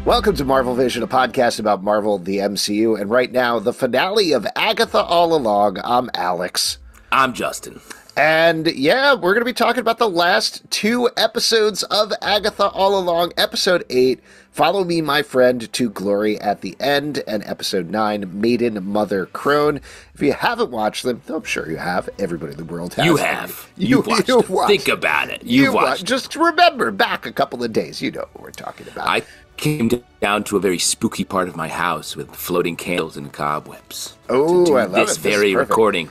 Welcome to Marvel Vision, a podcast about Marvel, the MCU, and right now, the finale of Agatha All Along. I'm Alex. I'm Justin. And yeah, we're going to be talking about the last two episodes of Agatha All Along, Episode 8, Follow Me, My Friend, to Glory at the End, and Episode 9, Maiden Mother Crone. If you haven't watched them, I'm sure you have. Everybody in the world has. You have. You've watched them. Think about it. You've watched. Just remember, back a couple of days, you know what we're talking about. I came down to a very spooky part of my house with floating candles and cobwebs. Oh, I love this it. very recording.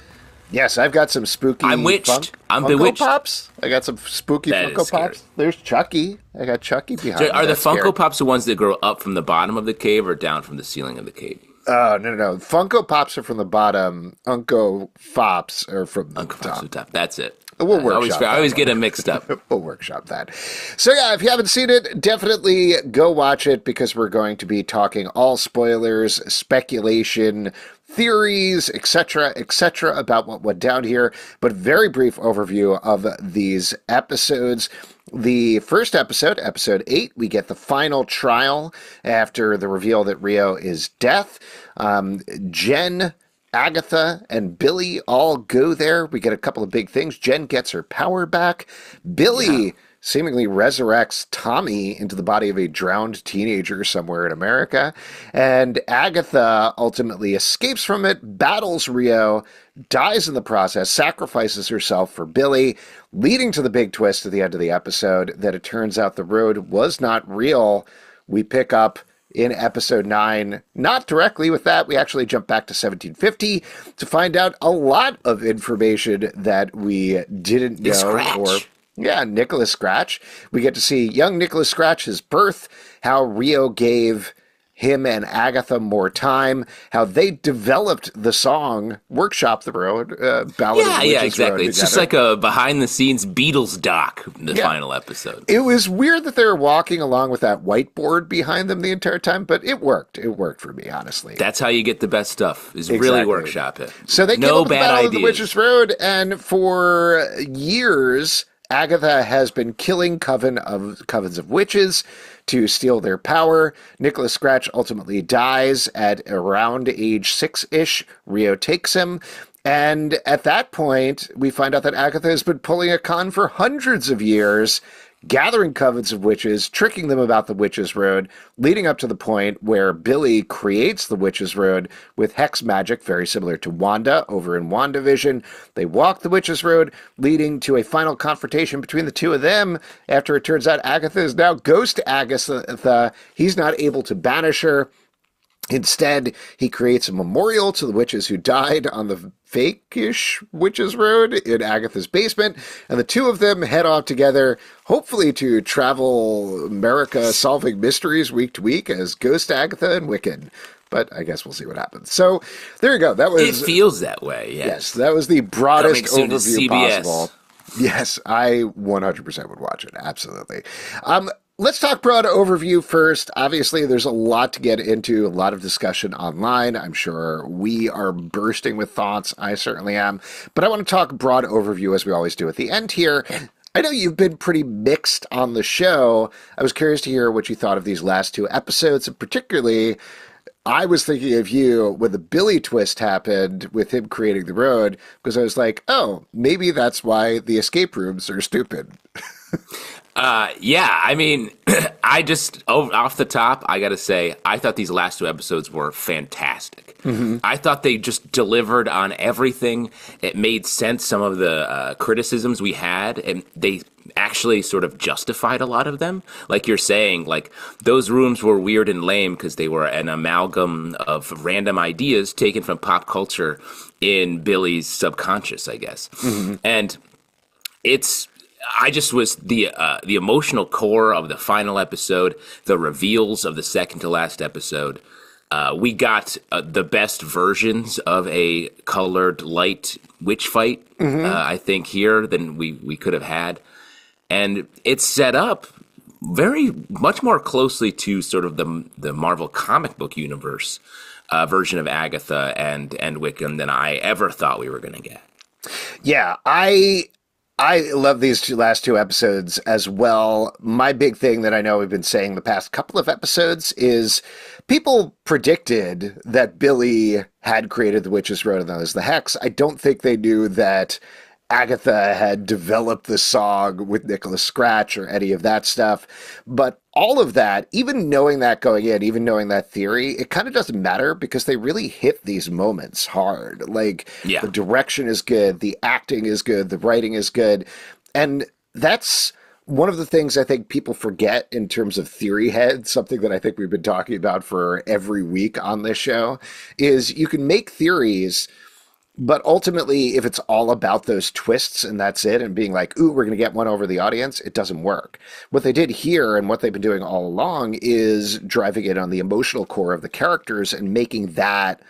Yes, I've got some spooky. I'm witched. I'm Funko bewitched. Pops. I got some spooky Funko Pops. There's Chucky. I got Chucky behind me. Are the Funko Pops the ones that grow up from the bottom of the cave or down from the ceiling of the cave? No. Funko Pops are from the bottom. Unco Fops are from the top. That's it. We'll workshop that. I always get them mixed up. We'll workshop that. So yeah, if you haven't seen it, definitely go watch it because we're going to be talking all spoilers, speculation, theories, etc., about what went down here, but very brief overview of these episodes. The first episode, episode 8, we get the final trial after the reveal that Rio is death. Jen, Agatha, and Billy all go there. We get a couple of big things. Jen gets her power back. Billy seemingly resurrects Tommy into the body of a drowned teenager somewhere in America. And Agatha ultimately escapes from it, battles Rio, dies in the process, sacrifices herself for Billy, leading to the big twist at the end of the episode that it turns out the road was not real. We pick up in episode 9, not directly with that. We actually jump back to 1750 to find out a lot of information that we didn't know. Nicholas Scratch. We get to see young Nicholas Scratch's birth, how Rio gave him and Agatha more time, how they developed the song, workshop the road, Ballad of Witches Yeah, exactly. Road It's just like a behind-the-scenes Beatles doc in the final episode. It was weird that they were walking along with that whiteboard behind them the entire time, but it worked. It worked for me, honestly. That's how you get the best stuff, is really workshop it. So they came up with the Ballad of the Witches Road, and for years, Agatha has been killing covens of witches to steal their power. Nicholas Scratch ultimately dies at around age 6-ish. Rio takes him. And at that point, we find out that Agatha has been pulling a con for hundreds of years, gathering covens of witches, tricking them about the Witches Road, leading up to the point where Billy creates the Witches Road with hex magic, very similar to Wanda over in WandaVision. They walk the Witches Road, leading to a final confrontation between the two of them, after it turns out Agatha is now Ghost Agatha. He's not able to banish her. Instead, he creates a memorial to the witches who died on the fake-ish Witches Road in Agatha's basement, and the two of them head off together, hopefully to travel America solving mysteries week to week as Ghost Agatha and Wiccan. But I guess we'll see what happens. So there you go. That was. It feels that way. Yes, that was the broadest overview possible. Yes, I 100% would watch it. Absolutely. Let's talk broad overview first. Obviously, there's a lot to get into, a lot of discussion online. I'm sure we are bursting with thoughts. I certainly am. But I want to talk broad overview, as we always do at the end here. I know you've been pretty mixed on the show. I was curious to hear what you thought of these last two episodes, and particularly, I was thinking of you when the Billy twist happened with him creating the road, because I was like, oh, maybe that's why the escape rooms are stupid. I mean, off the top, I got to say, I thought these last two episodes were fantastic. Mm-hmm. I thought they just delivered on everything. It made sense, some of the criticisms we had, and they actually sort of justified a lot of them. Like you're saying, like those rooms were weird and lame because they were an amalgam of random ideas taken from pop culture in Billy's subconscious, I guess. Mm-hmm. And I just was the emotional core of the final episode, the reveals of the second to last episode. We got the best versions of a colored light witch fight, I think, here than we could have had. And it's set up very much more closely to sort of the Marvel comic book universe version of Agatha and Wiccan than I ever thought we were going to get. Yeah, I I love these last two episodes as well. My big thing that I know we've been saying the past couple of episodes is people predicted that Billy had created the Witch's Road and that was the Hex. I don't think they knew that Agatha had developed the song with Nicholas Scratch or any of that stuff. But all of that, even knowing that going in, even knowing that theory, it kind of doesn't matter because they really hit these moments hard. Like Yeah. the direction is good, the acting is good, the writing is good. And that's one of the things I think people forget in terms of theory heads, something that I think we've been talking about for every week on this show, is you can make theories, but ultimately, if it's all about those twists and that's it, and being like, ooh, we're going to get one over the audience, it doesn't work. What they did here and what they've been doing all along is driving it on the emotional core of the characters and making that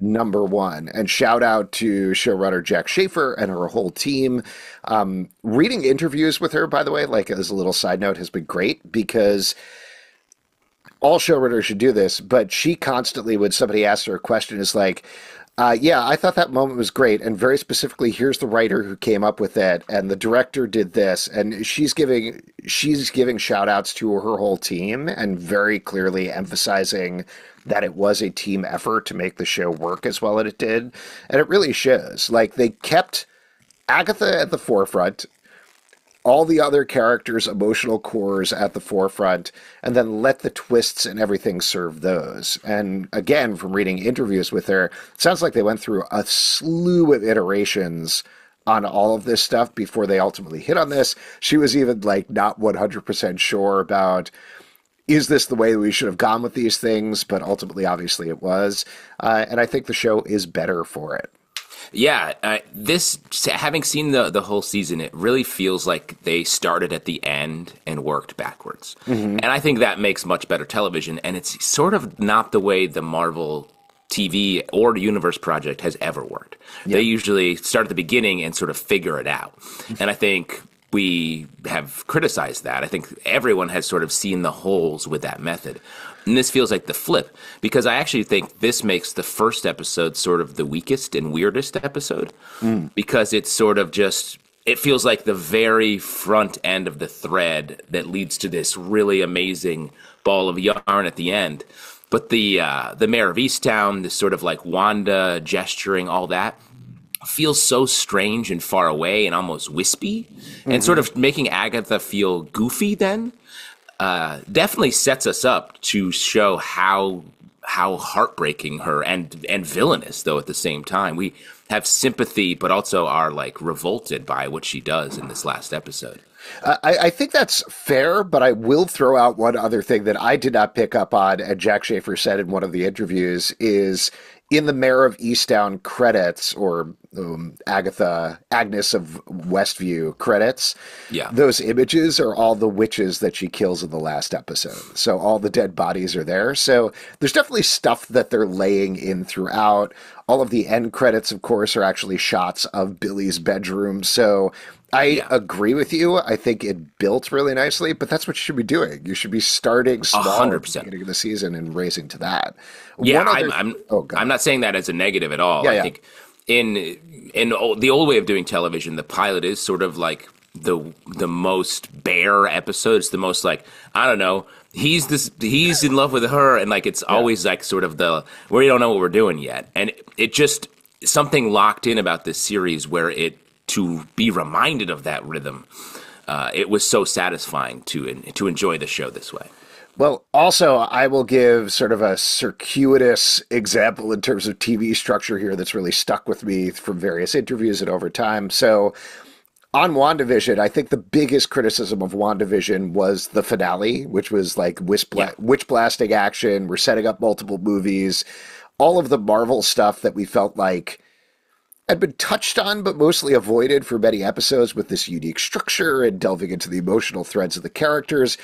number one. And shout out to showrunner Jack Schaefer and her whole team. Reading interviews with her, by the way, like as a little side note, has been great because all showrunners should do this, but she constantly, when somebody asks her a question, is like, yeah, I thought that moment was great. And very specifically, here's the writer who came up with it, and the director did this. And she's giving shout outs to her whole team and very clearly emphasizing that it was a team effort to make the show work as well as it did. And it really shows. Like, they kept Agatha at the forefront, all the other characters' emotional cores at the forefront, and then let the twists and everything serve those. And again, from reading interviews with her, it sounds like they went through a slew of iterations on all of this stuff before they ultimately hit on this. She was even like not 100% sure about, is this the way we should have gone with these things? But ultimately, obviously it was. And I think the show is better for it. Yeah, this, having seen the whole season, it really feels like they started at the end and worked backwards. And I think that makes much better television, and it's sort of not the way the Marvel TV or Universe project has ever worked. They usually start at the beginning and sort of figure it out. And I think we have criticized that. I think everyone has sort of seen the holes with that method. And this feels like the flip, because I actually think this makes the first episode sort of the weakest and weirdest episode, because it's sort of just, it feels like the very front end of the thread that leads to this really amazing ball of yarn at the end. But the Mayor of Easttown, this sort of like Wanda gesturing, all that, feels so strange and far away and almost wispy, and sort of making Agatha feel goofy then. Definitely sets us up to show how heartbreaking her and villainous, though, at the same time. We have sympathy, but also are like revolted by what she does in this last episode. I think that's fair, but I will throw out one other thing that I did not pick up on, and Jack Schaefer said in one of the interviews, is in the Mayor of Easttown credits, or Agnes of Westview credits, those images are all the witches that she kills in the last episode. So all the dead bodies are there. So there's definitely stuff that they're laying in throughout. All of the end credits, of course, are actually shots of Billy's bedroom. So I agree with you. I think it built really nicely, but that's what you should be doing. You should be starting small 100%. at the beginning of the season and raising to that. Yeah, I'm not saying that as a negative at all. I think in the old way of doing television, the pilot is sort of like the most bare episode. It's the most like, I don't know, he's in love with her, and like it's always like sort of the where you don't know what we're doing yet. And it just something locked in about this series where to be reminded of that rhythm, it was so satisfying to enjoy the show this way. Well, also, I will give sort of a circuitous example in terms of TV structure here that's really stuck with me from various interviews and over time. So on WandaVision, I think the biggest criticism of WandaVision was the finale, which was like witch blasting action. We're setting up multiple movies, all of the Marvel stuff that we felt like had been touched on but mostly avoided for many episodes with this unique structure and delving into the emotional threads of the characters.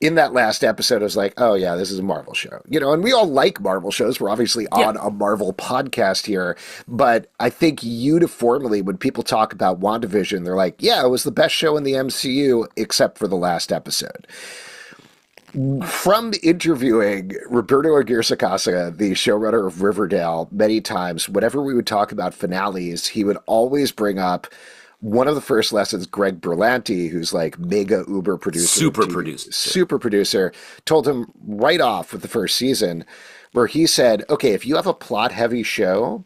In that last episode, I was like, oh yeah, this is a Marvel show. You know, and we all like Marvel shows. We're obviously on a Marvel podcast here. But I think uniformly, when people talk about WandaVision, they're like, yeah, it was the best show in the MCU, except for the last episode. From interviewing Roberto Aguirre-Sacasa, the showrunner of Riverdale, many times, whenever we would talk about finales, he would always bring up one of the first lessons, Greg Berlanti, who's like mega uber producer, Super producer. super producer, told him right off with the first season, where he said, okay, if you have a plot heavy show,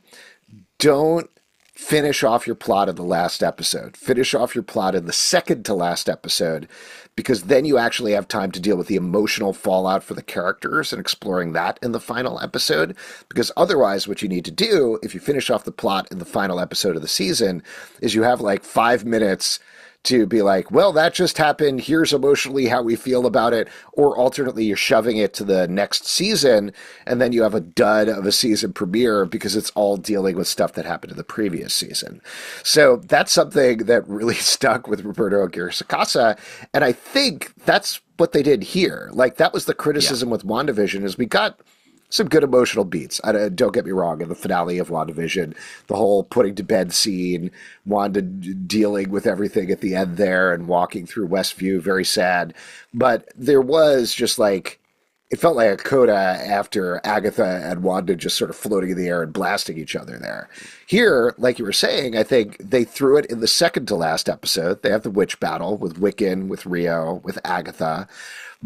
don't finish off your plot in the last episode. Finish off your plot in the second to last episode, because then you actually have time to deal with the emotional fallout for the characters and exploring that in the final episode. Because otherwise, what you need to do, if you finish off the plot in the final episode of the season, is you have like 5 minutes to be like, well, that just happened. Here's emotionally how we feel about it. Or alternately, you're shoving it to the next season, and then you have a dud of a season premiere because it's all dealing with stuff that happened in the previous season. So that's something that really stuck with Roberto Aguirre Sacasa. And I think that's what they did here. Like, that was the criticism with WandaVision, is we got some good emotional beats. Don't get me wrong, in the finale of WandaVision, the whole putting to bed scene, Wanda dealing with everything at the end there and walking through Westview, very sad. But there was just like, it felt like a coda after Agatha and Wanda just sort of floating in the air and blasting each other there. Here, like you were saying, I think they threw it in the second to last episode. They have the witch battle with Wiccan, with Rio, with Agatha.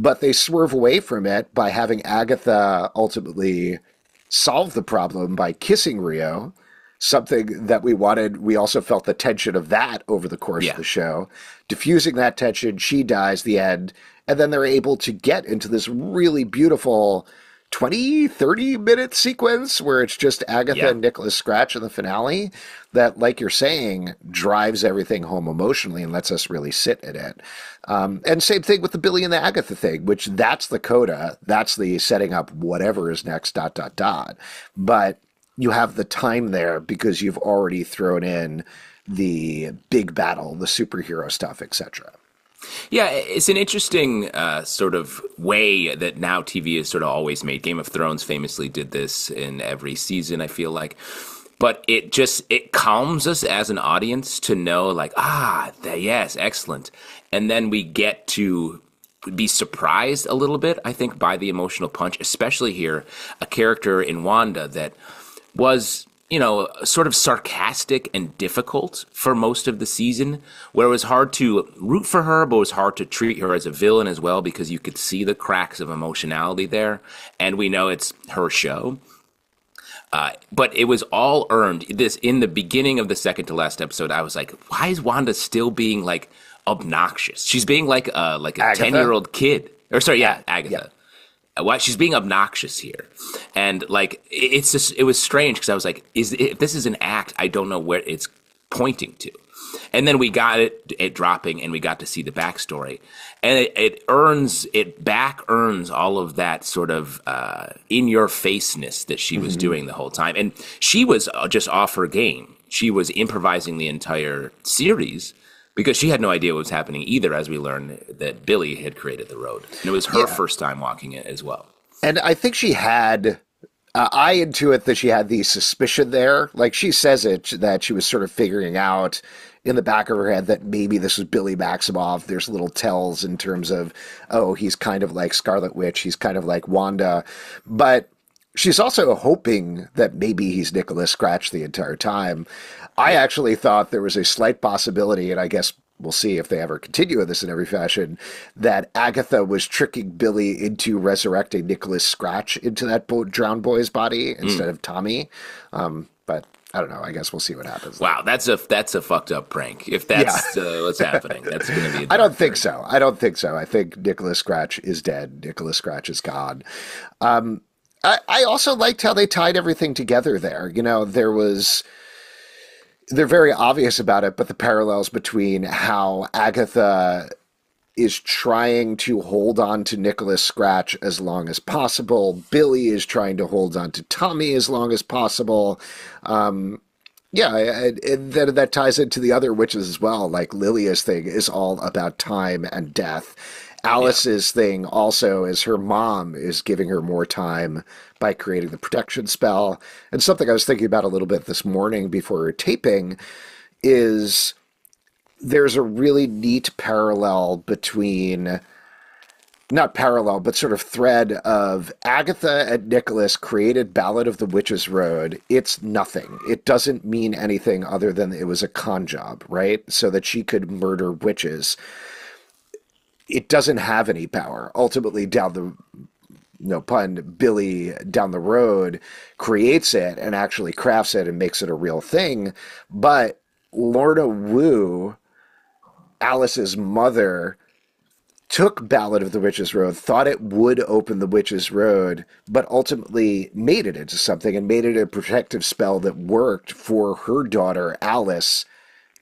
But they swerve away from it by having Agatha ultimately solve the problem by kissing Rio, something that we wanted. We also felt the tension of that over the course of the show. Diffusing that tension, she dies, the end. And then they're able to get into this really beautiful 20, 30-minute sequence where it's just Agatha and Nicholas Scratch in the finale that, like you're saying, drives everything home emotionally and lets us really sit in it. And same thing with the Billy and the Agatha thing, which that's the coda. That's the setting up whatever is next, ... But you have the time there because you've already thrown in the big battle, the superhero stuff, etc. Yeah, it's an interesting sort of way that now TV is sort of always made. Game of Thrones famously did this in every season, I feel like. But it calms us as an audience to know, like, yes, excellent. And then we get to be surprised a little bit, I think, by the emotional punch, especially here, a character in Wanda that was, sort of sarcastic and difficult for most of the season, where it was hard to root for her, but it was hard to treat her as a villain as well, because you could see the cracks of emotionality there. And we know it's her show. But it was all earned. In the beginning of the second to last episode, I was like, why is Wanda still being like obnoxious? She's being like a 10-year-old kid. Or sorry, Agatha. Yeah. Why she's being obnoxious here, and like it was strange because I was like, if this is an act, I don't know where it's pointing to. And then we got it dropping, and we got to see the backstory, and it back earns all of that sort of in your faceness that she was doing the whole time, and she was just off her game. She was improvising the entire series, because she had no idea what was happening either, as we learned that Billy had created the road. And it was her first time walking it as well. And I think she had, I intuit that she had the suspicion there. Like, she says it, that she was sort of figuring out in the back of her head that maybe this was Billy Maximoff. There's little tells in terms of, he's kind of like Scarlet Witch. He's kind of like Wanda. But she's also hoping that maybe he's Nicholas Scratch the entire time. I actually thought there was a slight possibility, and I guess we'll see if they ever continue with this in every fashion, that Agatha was tricking Billy into resurrecting Nicholas Scratch into that drowned boy's body instead of Tommy. But I don't know. I guess we'll see what happens. Wow, that's a fucked up prank. If that's what's happening, that's going to be. I don't think so. I think Nicholas Scratch is dead. Nicholas Scratch is gone. I also liked how they tied everything together there. They're very obvious about it, but the parallels between how Agatha is trying to hold on to Nicholas Scratch as long as possible. Billy is trying to hold on to Tommy as long as possible. And that ties into the other witches as well. Like, Lilia's thing is all about time and death. Alice's thing also is her mom is giving her more time by creating the protection spell. And something I was thinking about a little bit this morning before taping is there's a really neat parallel between not parallel, but sort of thread of Agatha and Nicholas created Ballad of the Witch's Road. It's nothing. It doesn't mean anything other than it was a con job, right? So that she could murder witches. It doesn't have any power. Ultimately, down the no pun, Billy down the road creates it and actually crafts it and makes it a real thing. But Lorna Wu, Alice's mother, took Ballad of the Witch's Road, thought it would open the Witch's Road, but ultimately made it into something and made it a protective spell that worked for her daughter, Alice,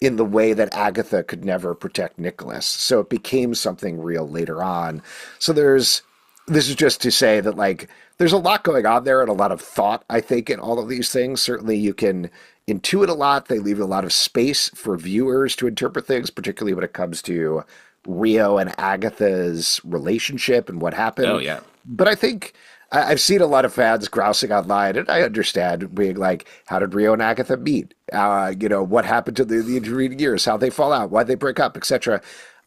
in the way that Agatha could never protect Nicholas. So it became something real later on. So this is just to say that, like, there's a lot going on there and a lot of thought, I think, in all of these things. Certainly you can intuit a lot. They leave a lot of space for viewers to interpret things, particularly when it comes to Rio and Agatha's relationship and what happened. Oh, yeah. But I think I've seen a lot of fans grousing online, and I understand being like, how did Rio and Agatha meet? What happened to the intervening years, how they fall out, why they break up, etc.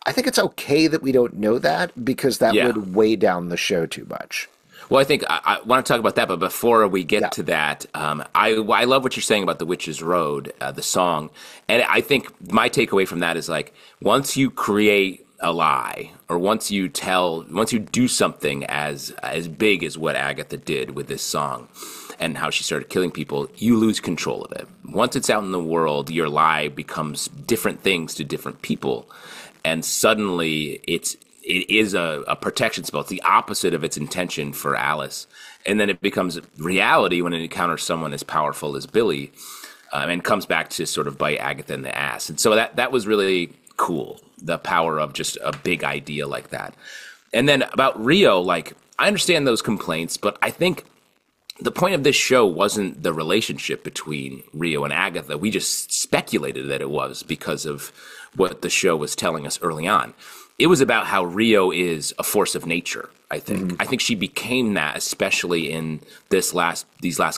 I think it's okay that we don't know that because that would weigh down the show too much. Well, I think I want to talk about that, but before we get to that, I love what you're saying about The Witch's Road, the song. And I think my takeaway from that is, like, once you create a lie, or once you do something as big as what Agatha did with this song and how she started killing people, you lose control of it. Once it's out in the world, your lie becomes different things to different people. And suddenly it is a protection spell. It's the opposite of its intention for Alice. And then it becomes reality when it encounters someone as powerful as Billy, and comes back to sort of bite Agatha in the ass. And so that was really cool, the power of just a big idea like that. And then about Rio, like, I understand those complaints, but I think the point of this show wasn't the relationship between Rio and Agatha. We just speculated that it was because of what the show was telling us early on. It was about how Rio is a force of nature, I think. Mm-hmm. I think she became that, especially in these last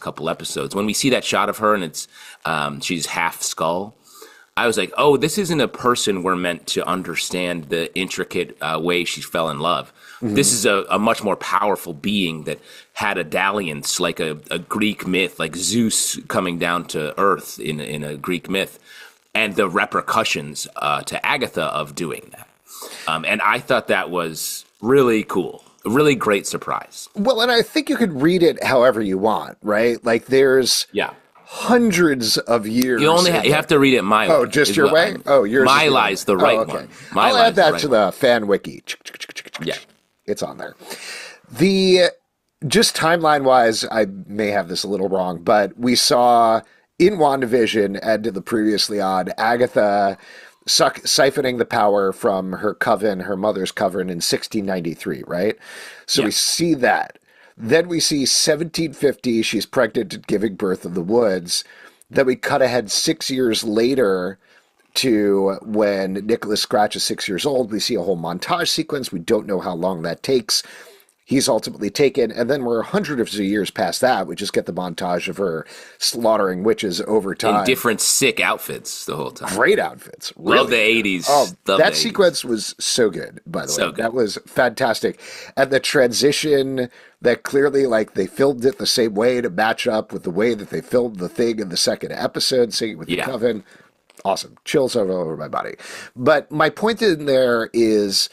couple episodes. When we see that shot of her and it's she's half skull, I was like, oh, this isn't a person we're meant to understand the intricate way she fell in love. Mm-hmm. This is a much more powerful being that had a dalliance, like a Greek myth, like Zeus coming down to earth in a Greek myth, and the repercussions to Agatha of doing that. And I thought that was really cool. A really great surprise. Well, and I think you could read it however you want, right? Like, there's hundreds of years. You have to read it my way. Oh, just your way? Yours. My lie's the right one. I'll add that to the fan wiki. Yeah. It's on there. Just timeline-wise, I may have this a little wrong, but we saw in WandaVision and in the previously on, Agatha siphoning the power from her mother's coven in 1693, right? So we see that. Then we see 1750, she's pregnant and giving birth in the woods. Then we cut ahead 6 years later to when Nicholas Scratch is 6 years old. We see a whole montage sequence. We don't know how long that takes. He's ultimately taken, and then we're hundreds of years past that. We just get the montage of her slaughtering witches over time. In different sick outfits the whole time. Great outfits. Really. Love the 80s. Oh, that sequence was so good, by the way. Good. That was fantastic. And the transition that clearly, like, they filmed it the same way to match up with the way that they filmed the thing in the second episode, singing with the coven. Awesome. Chills all over my body. But my point in there is,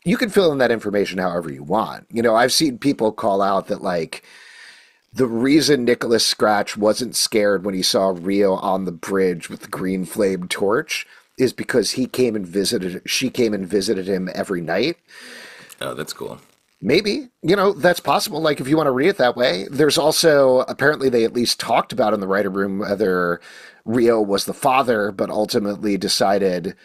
you can fill in that information however you want. You know, I've seen people call out that, like, the reason Nicholas Scratch wasn't scared when he saw Rio on the bridge with the green flame torch is because she came and visited him every night. Oh, that's cool. Maybe, that's possible. Like, if you want to read it that way. There's also, apparently they at least talked about in the writer room whether Rio was the father, but ultimately decided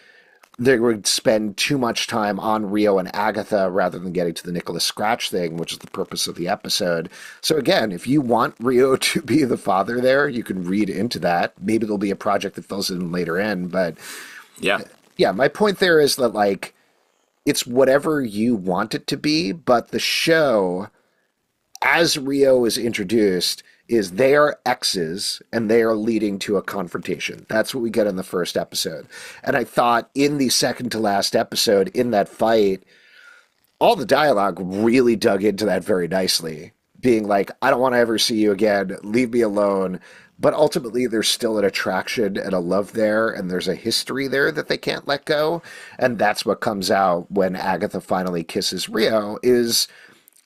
they would spend too much time on Rio and Agatha rather than getting to the Nicholas Scratch thing, which is the purpose of the episode. So again, if you want Rio to be the father there, you can read into that. Maybe there'll be a project that fills in later in, but yeah, my point there is that, like, it's whatever you want it to be, but the show, as Rio is introduced, is they are exes and they are leading to a confrontation. That's what we get in the first episode. And I thought in the second to last episode, in that fight, all the dialogue really dug into that very nicely, being like, I don't want to ever see you again, leave me alone. But ultimately, there's still an attraction and a love there, and there's a history there that they can't let go. And that's what comes out when Agatha finally kisses Rio, is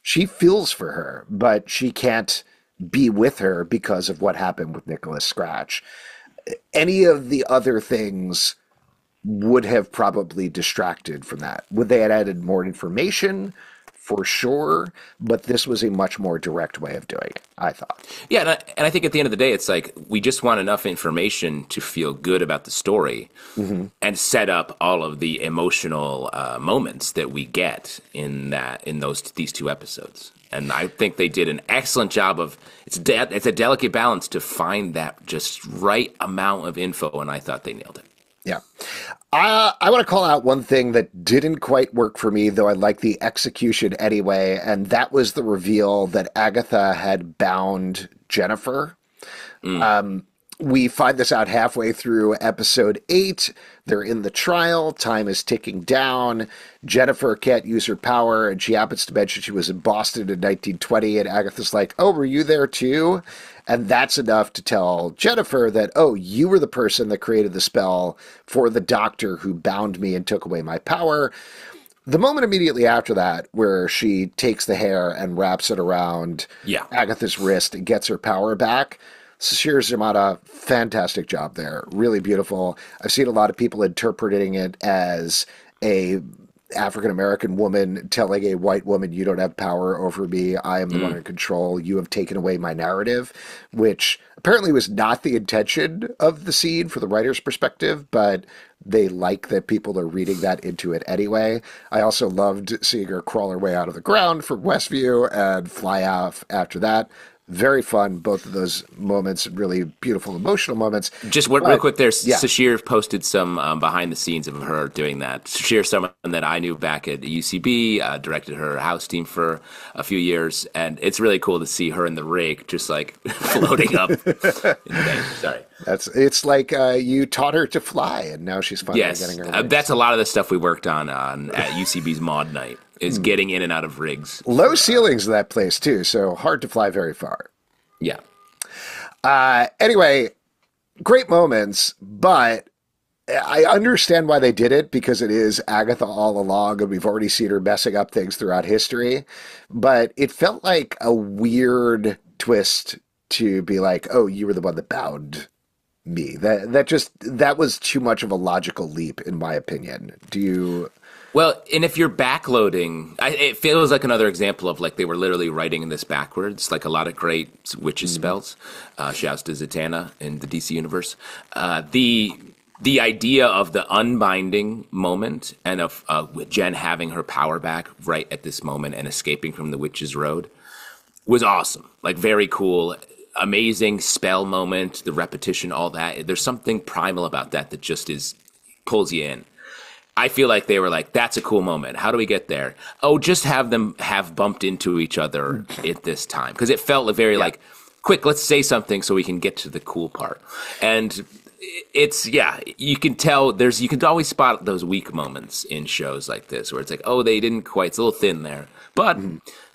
she feels for her, but she can't be with her because of what happened with Nicholas Scratch. Any of the other things would have probably distracted from that. Would they have added more information? For sure, but this was a much more direct way of doing it, I thought. Yeah, and I think at the end of the day, it's like we just want enough information to feel good about the story and set up all of the emotional moments that we get in these two episodes. And I think they did an excellent job of it's a delicate balance to find that just right amount of info, and I thought they nailed it. Yeah. I want to call out one thing that didn't quite work for me, though I like the execution anyway, and that was the reveal that Agatha had bound Jennifer. We find this out halfway through episode 8. They're in the trial. Time is ticking down. Jennifer can't use her power, and she happens to mention she was in Boston in 1920, and Agatha's like, oh, were you there too? And that's enough to tell Jennifer that, oh, you were the person that created the spell for the doctor who bound me and took away my power. The moment immediately after that, where she takes the hair and wraps it around Agatha's wrist and gets her power back, Sashir Zamata, fantastic job there. Really beautiful. I've seen a lot of people interpreting it as a African-American woman telling a white woman, you don't have power over me. I am the one in control. You have taken away my narrative, which apparently was not the intention of the scene for the writer's perspective, but they like that people are reading that into it anyway. I also loved seeing her crawl her way out of the ground from Westview and fly off after that. Very fun, both of those moments, really beautiful emotional moments. Just real quick there, Sashir posted some behind the scenes of her doing that. Sashir, someone that I knew back at UCB, directed her house team for a few years, and it's really cool to see her in the rig, just like floating up. Sorry. It's like you taught her to fly, and now she's finally getting her wings. That's a lot of the stuff we worked on at UCB's Mod Night. Is getting in and out of rigs. Low ceilings in that place, too, so hard to fly very far. Yeah. Anyway, great moments, but I understand why they did it, because it is Agatha all along, and we've already seen her messing up things throughout history. But it felt like a weird twist to be like, oh, you were the one that bound me. That was too much of a logical leap, in my opinion. Do you... Well, and if you're backloading, it feels like another example of like they were literally writing this backwards, like a lot of great witches spells. Shouts to Zatanna in the DC universe. The idea of the unbinding moment and of Jen having her power back right at this moment and escaping from the witch's road was awesome. Like very cool, amazing spell moment, the repetition, all that. There's something primal about that just pulls you in. I feel like they were like, that's a cool moment. How do we get there? Oh, just have them have bumped into each other at this time. Because it felt very like, quick, let's say something so we can get to the cool part. And it's, you can tell you can always spot those weak moments in shows like this where it's like, oh, they didn't quite, it's a little thin there. But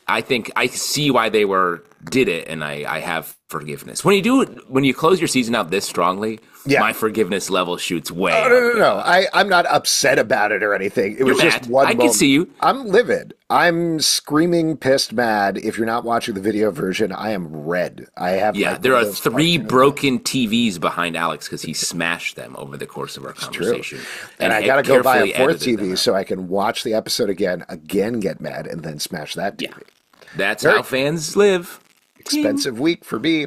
I think I see why they did it, and I have forgiveness. When you close your season out this strongly, my forgiveness level shoots way up. No. I'm not upset about it or anything. It was just one moment. I can see you. I'm livid. I'm screaming, pissed, mad. If you're not watching the video version, I am red. I have there are 3 broken TVs behind Alex because he smashed them over the course of our conversation. And I got to go buy a 4th TV so I can watch the episode again, get mad, and then smash that TV. Yeah. That's how fans live. Expensive week for me.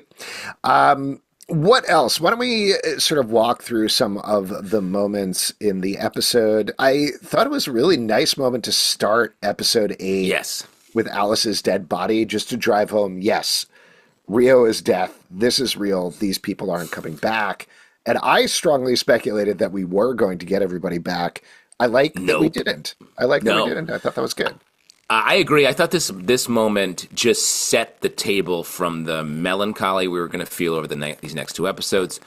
What else? Why don't we sort of walk through some of the moments in the episode? I thought it was a really nice moment to start episode 8. Yes. With Alice's dead body, just to drive home, yes, Rio is death. This is real. These people aren't coming back. And I strongly speculated that we were going to get everybody back. I like that we didn't. I thought that was good. I agree. I thought this moment just set the table from the melancholy we were going to feel over these next 2 episodes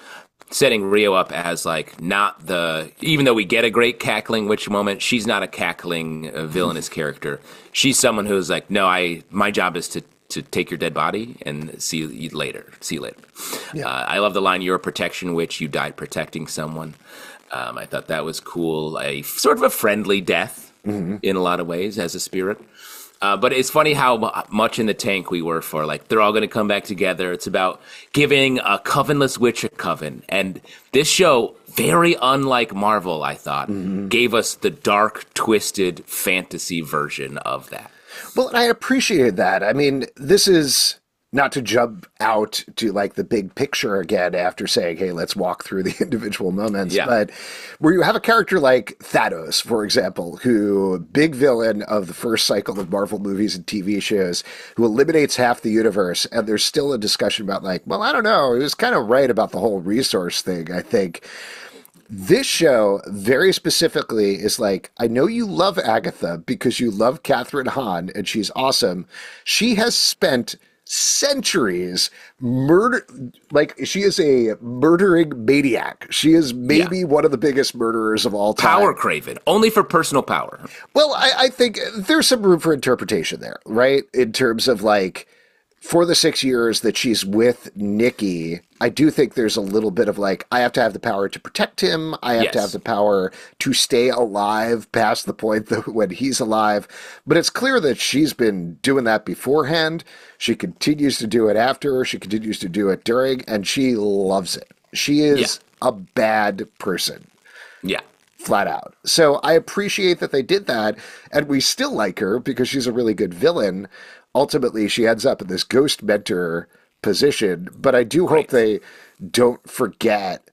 setting Rio up as like not the, even though we get a great cackling witch moment, she's not a cackling villainous character. She's someone who's like, no, my job is to take your dead body and see you later. See you later. Yeah. I love the line, "You're a protection witch. You died protecting someone." I thought that was cool. A sort of a friendly death in a lot of ways as a spirit. But it's funny how much in the tank we were for, like, they're all going to come back together. It's about giving a covenless witch a coven. And this show, very unlike Marvel, I thought, gave us the dark, twisted fantasy version of that. Well, and I appreciated that. I mean, this is not to jump out to like the big picture again after saying, hey, let's walk through the individual moments. Yeah. But where you have a character like Thanos, for example, who, big villain of the first cycle of Marvel movies and TV shows, who eliminates half the universe. And there's still a discussion about like, well, I don't know. He was kind of right about the whole resource thing, I think. This show very specifically is like, I know you love Agatha because you love Catherine Hahn and she's awesome. She has spent centuries she is a murdering maniac. She is maybe one of the biggest murderers of all time. Power craven, only for personal power. Well, I think there's some room for interpretation there, right? In terms of like, for the 6 years that she's with Nikki, I do think there's a little bit of like, I have to have the power to protect him. I have to have the power to stay alive past the point that when he's alive. But it's clear that she's been doing that beforehand. She continues to do it after. She continues to do it during, and she loves it. She is a bad person. Yeah. Flat out. So I appreciate that they did that, and we still like her because she's a really good villain. Ultimately, she ends up in this ghost mentor position, but I do hope they don't forget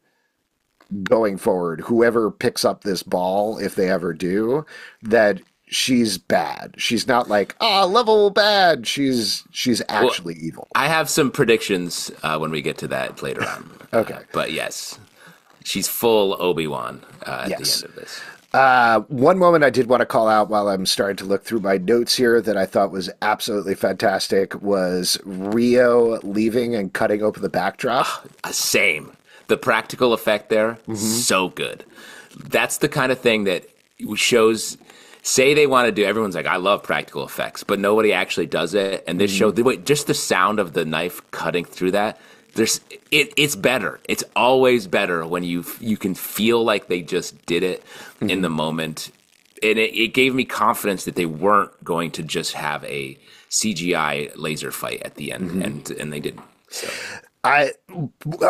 going forward, whoever picks up this ball, if they ever do, that she's bad. She's not like, level bad. She's actually evil. I have some predictions when we get to that later on. Okay. But yes, she's full Obi-Wan at the end of this. One moment I did want to call out while I'm starting to look through my notes here that I thought was absolutely fantastic was Rio leaving and cutting open the backdrop. Same. The practical effect there, so good. That's the kind of thing that shows, say they want to do, everyone's like, I love practical effects, but nobody actually does it. And this show, just the sound of the knife cutting through that, it's better. It's always better when you can feel like they just did it in the moment. And it gave me confidence that they weren't going to just have a CGI laser fight at the end, and they didn't. So.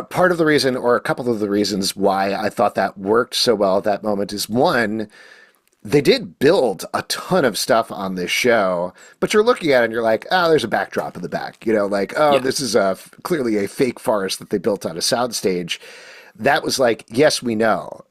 Part of the reason, or a couple of the reasons why I thought that worked so well at that moment is, one, they did build a ton of stuff on this show, but you're looking at it and you're like, there's a backdrop in the back, like, this is clearly a fake forest that they built on a soundstage. That was like, yes, we know,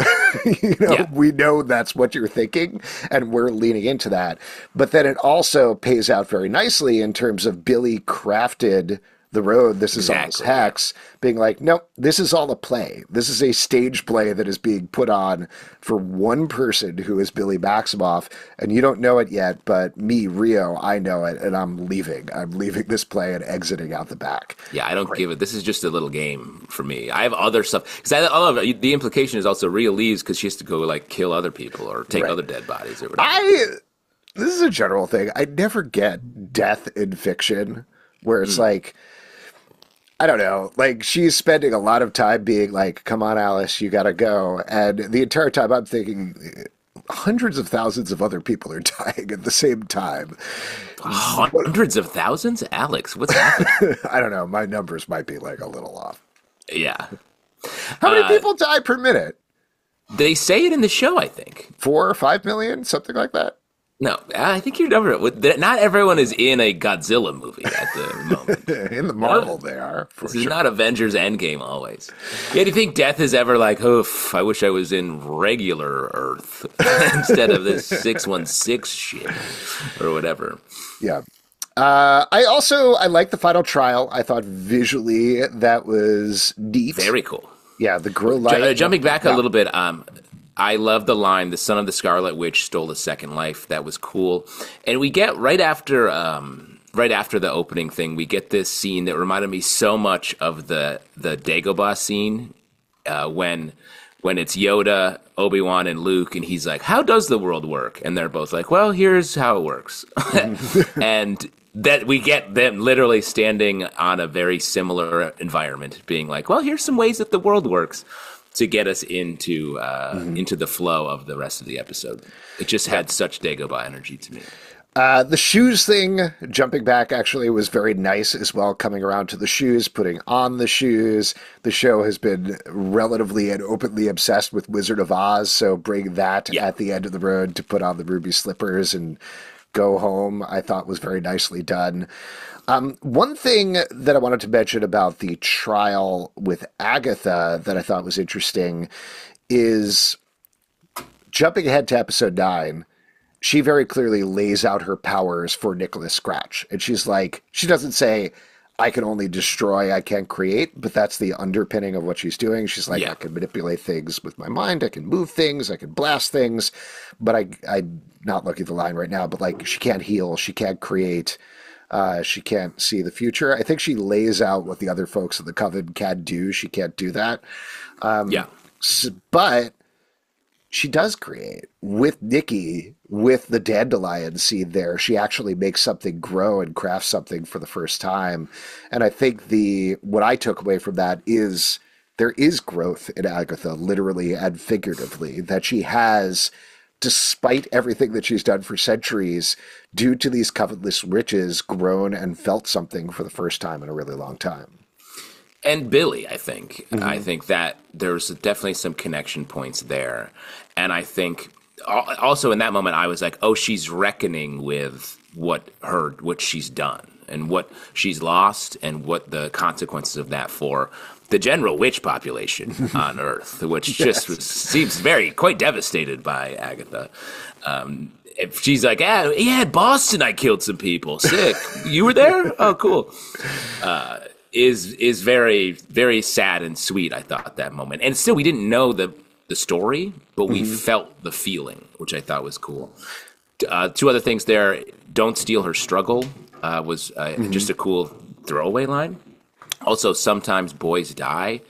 we know that's what you're thinking, and we're leaning into that. But then it also pays out very nicely in terms of Billy crafted the road, this is all this hex, being like, nope, this is all a play. This is a stage play that is being put on for one person who is Billy Maximoff, and you don't know it yet, but me, Rio, I know it, and I'm leaving. I'm leaving this play and exiting out the back. Yeah, I don't give it. This is just a little game for me. I have other stuff, because I love it. The implication is also Rio leaves because she has to go, like, kill other people or take other dead bodies or whatever. This is a general thing. I never get death in fiction where it's like, I don't know, like she's spending a lot of time being like, come on, Alice, you got to go. And the entire time I'm thinking hundreds of thousands of other people are dying at the same time. Hundreds of thousands? Alex, what's happening? I don't know. My numbers might be like a little off. Yeah. How many people die per minute? They say it in the show, I think. 4 or 5 million, something like that. No, I think you're never. Not everyone is in a Godzilla movie at the moment. In the Marvel, they are. This is not Avengers Endgame always. Yeah, do you think death is ever like, oof, I wish I was in regular Earth instead of this 616 shit or whatever? Yeah. I like the final trial. I thought visually that was neat. Very cool. Yeah, the grow light. Jumping back a little bit, I love the line, "The son of the Scarlet Witch stole a second life." That was cool. And we get right after the opening thing, we get this scene that reminded me so much of the Dagobah scene when it's Yoda, Obi-Wan, and Luke, and he's like, "How does the world work?" And they're both like, "Well, here's how it works." And that we get them literally standing on a very similar environment, being like, "Well, here's some ways that the world works," to get us into the flow of the rest of the episode. It just had such Dagobah energy to me. The shoes thing, jumping back, actually was very nice as well, coming around to the shoes, putting on the shoes. The show has been relatively and openly obsessed with Wizard of Oz, so bring that at the end of the road to put on the ruby slippers and go home, I thought was very nicely done. One thing that I wanted to mention about the trial with Agatha that I thought was interesting is jumping ahead to episode 9. She very clearly lays out her powers for Nicholas Scratch. And she's like, she doesn't say, I can only destroy, I can't create, but that's the underpinning of what she's doing. She's like, I can manipulate things with my mind, I can move things, I can blast things, but I'm not looking at the line right now, but like, she can't heal, she can't create, she can't see the future. I think she lays out what the other folks of the Coven can do. She can't do that. But she does create with Nikki, with the dandelion seed there. She actually makes something grow and crafts something for the first time. And I think what I took away from that is there is growth in Agatha, literally and figuratively, that she has, despite everything that she's done for centuries, due to these covetless riches, grown and felt something for the first time in a really long time. And Billy, I think. I think that there's definitely some connection points there. And I think also in that moment, I was like, oh, she's reckoning with what she's done and what she's lost and what the consequences of that for the general witch population on Earth, which just seems quite devastated by Agatha. If she's like, yeah, at Boston, I killed some people. Sick. You were there? Oh, cool. Is very, very sad and sweet, I thought, at that moment. And still, we didn't know the story, but we felt the feeling, which I thought was cool. Two other things there. Don't steal her struggle was just a cool throwaway line. Also, sometimes boys die.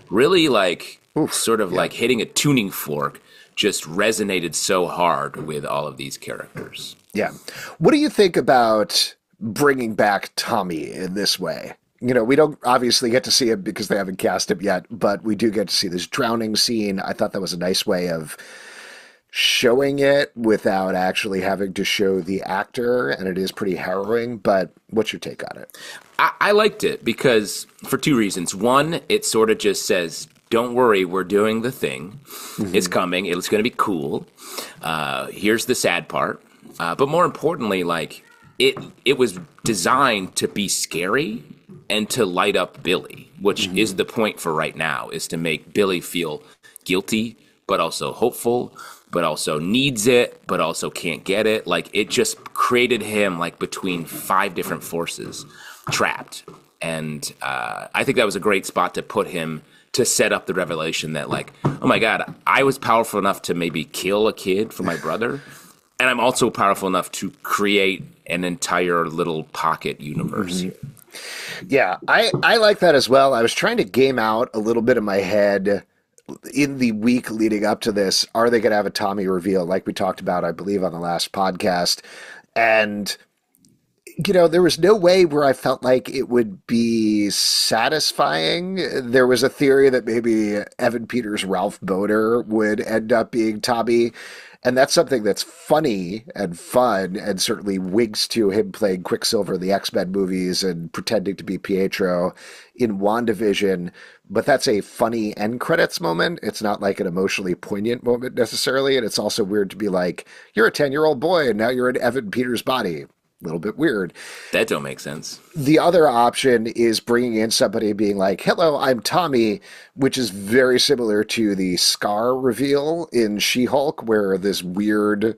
Really, like, like hitting a tuning fork just resonated so hard with all of these characters. Yeah. What do you think about bringing back Tommy in this way? You know, we don't obviously get to see him because they haven't cast him yet, but we do get to see this drowning scene. I thought that was a nice way of showing it without actually having to show the actor, and it is pretty harrowing, but what's your take on it? I liked it because for two reasons. One, it sort of just says, don't worry, we're doing the thing. It's coming. It's going to be cool. Here's the sad part. But more importantly, like, it was designed to be scary and to light up Billy, which is the point for right now, is to make Billy feel guilty, but also hopeful, but also needs it, but also can't get it. Like, it just created him like between 5 different forces, trapped. And I think that was a great spot to put him, to set up the revelation that, like, oh my God, I was powerful enough to maybe kill a kid for my brother, and I'm also powerful enough to create an entire little pocket universe. Yeah, I like that as well. I was trying to game out a little bit in my head in the week leading up to this. Are they going to have a Tommy reveal like we talked about, I believe, on the last podcast? And, you know, there was no way where I felt like it would be satisfying. There was a theory that maybe Evan Peters' Ralph Boner would end up being Tommy. And that's something that's funny and fun and certainly winks to him playing Quicksilver in the X-Men movies and pretending to be Pietro in WandaVision. But that's a funny end credits moment. It's not like an emotionally poignant moment necessarily. And it's also weird to be like, you're a 10-year-old boy and now you're in Evan Peters' body. A little bit weird. That don't make sense. The other option is bringing in somebody being like, hello, I'm Tommy, which is very similar to the Scar reveal in She-Hulk, where this weird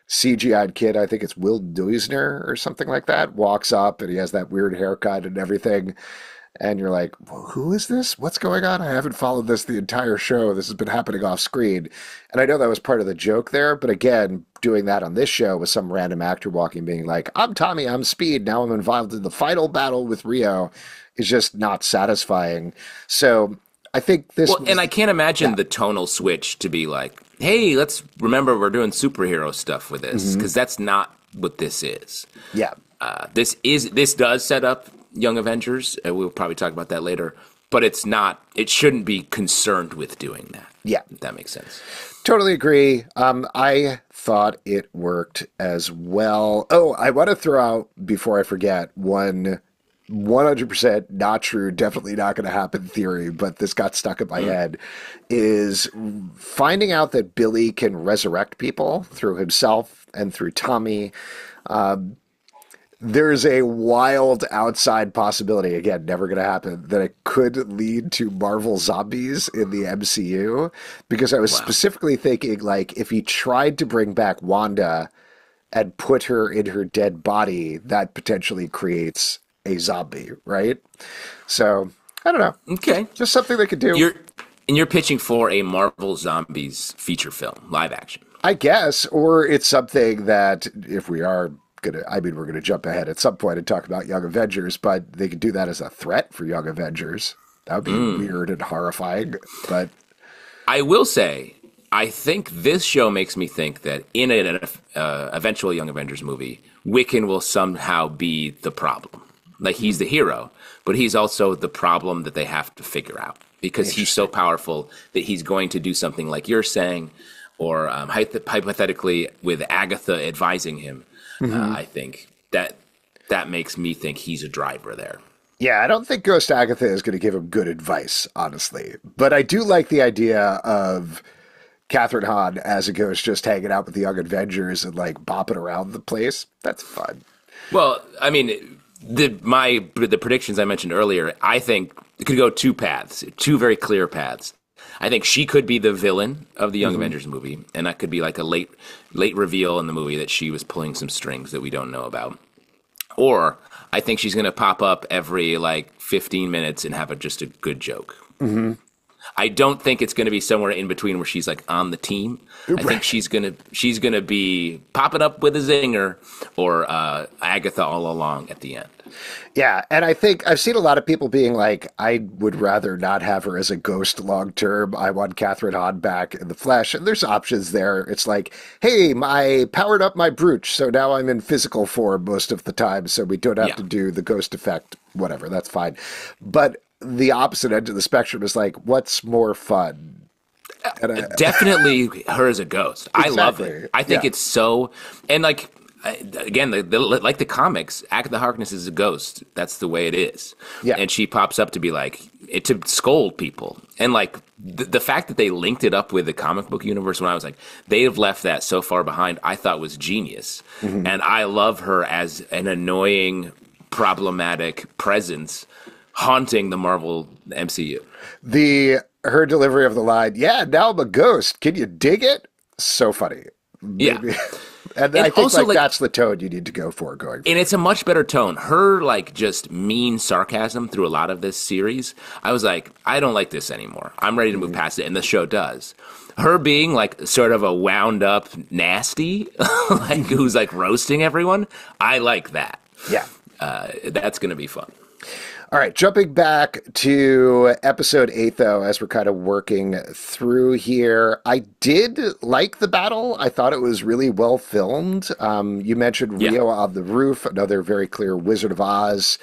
CGI'd kid, I think it's Will Deusner or something like that, walks up and he has that weird haircut and everything. And you're like, well, who is this? What's going on? I haven't followed this the entire show. This has been happening off screen. And I know that was part of the joke there. But again, doing that on this show with some random actor walking, being like, I'm Tommy, I'm Speed. Now I'm involved in the final battle with Rio is just not satisfying. So I think this. Well, and I can't imagine the tonal switch to be like, hey, let's remember we're doing superhero stuff with this, because that's not what this is. Yeah. This does set up Young Avengers, and we'll probably talk about that later, but it's not, it shouldn't be concerned with doing that. Yeah. If that makes sense. Totally agree. I thought it worked as well. Oh, I want to throw out, before I forget, one 100% not true, definitely not going to happen theory, but this got stuck in my head, is finding out that Billy can resurrect people through himself and through Tommy. There's a wild outside possibility, again, never going to happen, that it could lead to Marvel Zombies in the MCU, because I was specifically thinking, like, if he tried to bring back Wanda and put her in her dead body, that potentially creates a zombie, right? So, I don't know. Okay. Just something they could do. You're pitching for a Marvel Zombies feature film, live action. I guess, or it's something that, if we are we're going to jump ahead at some point and talk about Young Avengers, but they could do that as a threat for Young Avengers. That would be weird and horrifying, but... I will say, I think this show makes me think that in an eventual Young Avengers movie, Wiccan will somehow be the problem. Like, he's the hero, but he's also the problem that they have to figure out, because he's so powerful that he's going to do something like you're saying, or hypothetically with Agatha advising him. I think that makes me think he's a driver there. Yeah, I don't think Ghost Agatha is going to give him good advice, honestly. But I do like the idea of Catherine Hahn as a ghost just hanging out with the Young Avengers and, like, bopping around the place. That's fun. Well, I mean, the predictions I mentioned earlier, I think it could go two paths, two very clear paths. I think she could be the villain of the Young Avengers movie, and that could be like a late reveal in the movie that she was pulling some strings that we don't know about. Or I think she's going to pop up every, like, 15 minutes and have just a good joke. Mm-hmm. I don't think it's going to be somewhere in between where she's, like, on the team. I think she's gonna be popping up with a zinger, or Agatha all along at the end. Yeah, and I think I've seen a lot of people being like, I would rather not have her as a ghost long term. I want Catherine Hahn back in the flesh. And there's options there. It's like, hey, I powered up my brooch, so now I'm in physical form most of the time, so we don't have to do the ghost effect, whatever, that's fine. But the opposite end of the spectrum is like, what's more fun? Definitely her as a ghost. Exactly. I love it. I think it's so, and like, again, like the comics, Agatha Harkness is a ghost. That's the way it is. Yeah. And she pops up to be like, to scold people. And like, the fact that they linked it up with the comic book universe, when I was like, they have left that so far behind, I thought was genius. Mm-hmm. And I love her as an annoying, problematic presence haunting the Marvel MCU. Her delivery of the line, yeah, now I'm a ghost. Can you dig it? So funny. Maybe. Yeah. And I think also, like, that's the tone you need to go for going forward. And it's a much better tone. Her, like, just mean sarcasm through a lot of this series, I was like, I don't like this anymore. I'm ready to move past it, and the show does. Her being, like, sort of a wound-up nasty, like, who's, like, roasting everyone, I like that. Yeah. That's going to be fun. All right, jumping back to episode 8, though, as we're kind of working through here, I did like the battle. I thought it was really well filmed. You mentioned Rio on the roof, another very clear Wizard of Oz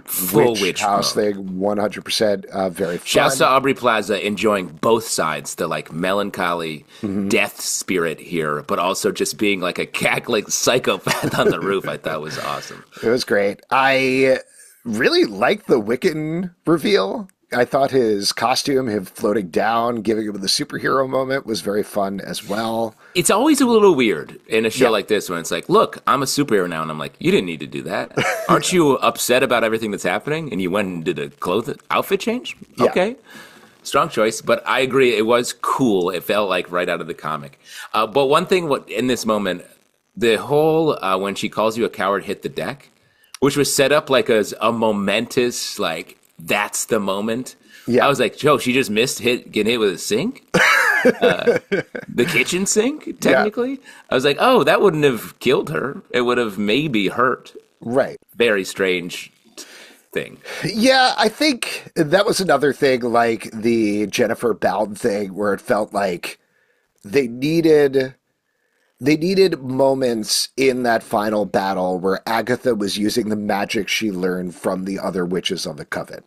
full witch house thing, 100% very fun. Shouts to Aubrey Plaza enjoying both sides, the like melancholy death spirit here, but also just being like a cackling psychopath on the roof. I thought was awesome. It was great. I really liked the Wiccan reveal. I thought his costume, him floating down, giving him the superhero moment, was very fun as well. It's always a little weird in a show like this when it's like, look, I'm a superhero now. And I'm like, you didn't need to do that. Aren't you upset about everything that's happening? And you went and did a outfit change? Yeah. Okay. Strong choice. But I agree. It was cool. It felt like right out of the comic. But one thing in this moment, the whole when she calls you a coward, hit the deck, which was set up like as a momentous, like, that's the moment. Yeah. I was like, Joe, she just missed getting hit with a sink? The kitchen sink, technically? Yeah. I was like, oh, that wouldn't have killed her. It would have maybe hurt. Right. Very strange. thing. Yeah, I think that was another thing, like the Jennifer Bound thing, where it felt like they needed they needed moments in that final battle where Agatha was using the magic she learned from the other witches of the coven.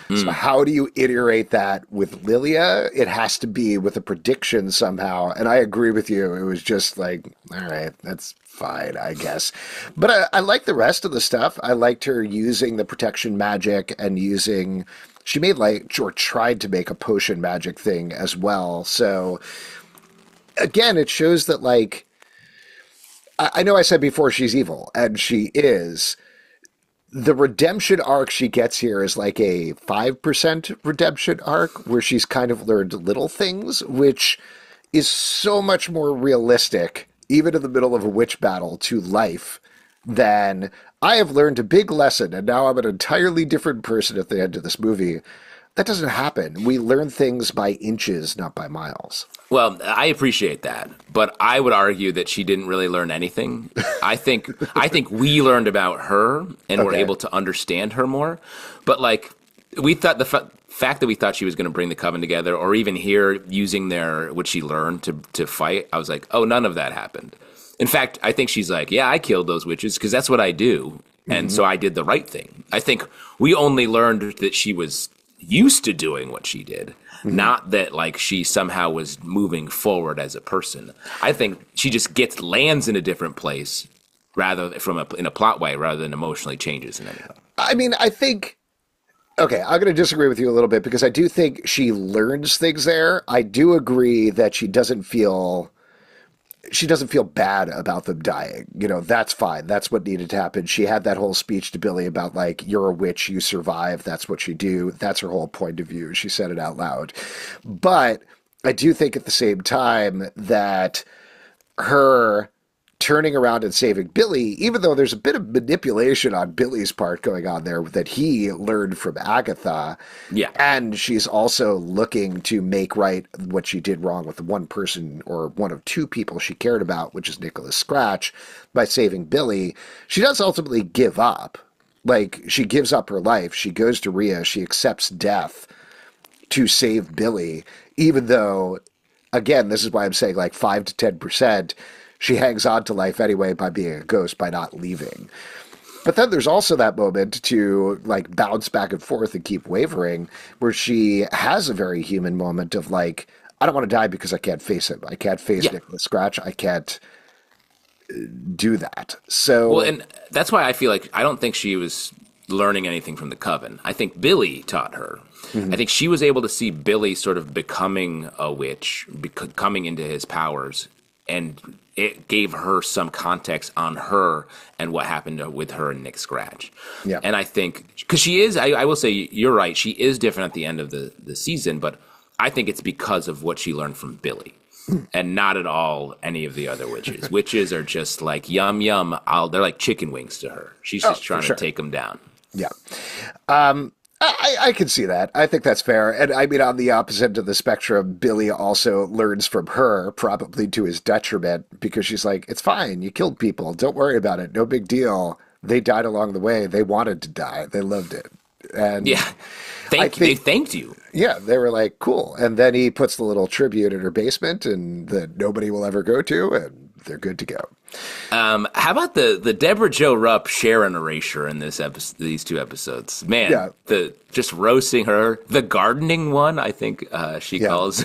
So Mm. how do you iterate that with Lilia? It has to be with a prediction somehow. And I agree with you. It was just like, all right, that's fine, I guess. But I like the rest of the stuff. I liked her using the protection magic and using. She made like, or tried to make a potion magic thing as well. So again, it shows that like, I know I said before she's evil, and she is. The redemption arc she gets here is like a 5% redemption arc where she's kind of learned little things, which is so much more realistic, even in the middle of a witch battle, to life than I have learned a big lesson and now I'm an entirely different person at the end of this movie. That doesn't happen. We learn things by inches, not by miles. Well, I appreciate that, but I would argue that she didn't really learn anything. I think we learned about her and were Okay. able to understand her more. But like we thought, the fact that we thought she was going to bring the coven together, or even here using their what she learned to fight, I was like, oh, none of that happened. In fact, I think she's like, yeah, I killed those witches because that's what I do, and so I did the right thing. I think we only learned that she was used to doing what she did, not that like she somehow was moving forward as a person. I think she just lands in a different place rather in a plot way rather than emotionally changes in anything. I mean, I think. Okay, I'm going to disagree with you a little bit because I do think she learns things there. I do agree that she doesn't feel bad about them dying. You know, that's fine. That's what needed to happen. She had that whole speech to Billy about like, you're a witch, you survive. That's what you do. That's her whole point of view. She said it out loud. But I do think at the same time that her turning around and saving Billy, even though there's a bit of manipulation on Billy's part going on there that he learned from Agatha. Yeah. And she's also looking to make right what she did wrong with the one person or one of two people she cared about, which is Nicholas Scratch, by saving Billy. She does ultimately give up. Like, she gives up her life. She goes to Rhea. She accepts death to save Billy, even though, again, this is why I'm saying like 5 to 10%. She hangs on to life anyway by being a ghost, by not leaving. But then there's also that moment to like bounce back and forth and keep wavering, where she has a very human moment of like, I don't want to die because I can't face him. I can't face Yeah. Nicholas Scratch. I can't do that. So, Well, and that's why I feel like I don't think she was learning anything from the coven. I think Billy taught her. I think she was able to see Billy sort of becoming a witch, coming into his powers, and it gave her some context on her and what happened with her and Nick Scratch. Yeah. And I think, because she is, I will say, you're right, she is different at the end of the season, but I think it's because of what she learned from Billy. And not at all any of the other witches. Witches are just like, yum, yum. They're like chicken wings to her. She's just trying sure. to take them down. yeah. I can see that. I think that's fair. And I mean, on the opposite end of the spectrum, Billy also learns from her, probably to his detriment, because she's like, it's fine. You killed people. Don't worry about it. No big deal. They died along the way. They wanted to die. They loved it. And Yeah. They thanked you. yeah, they were like, cool. And then he puts the little tribute in her basement and that nobody will ever go to, and they're good to go. How about the Deborah Jo Rupp Sharon erasure in these two episodes? Man, Yeah. the just roasting her. The gardening one, I think she Yeah. calls.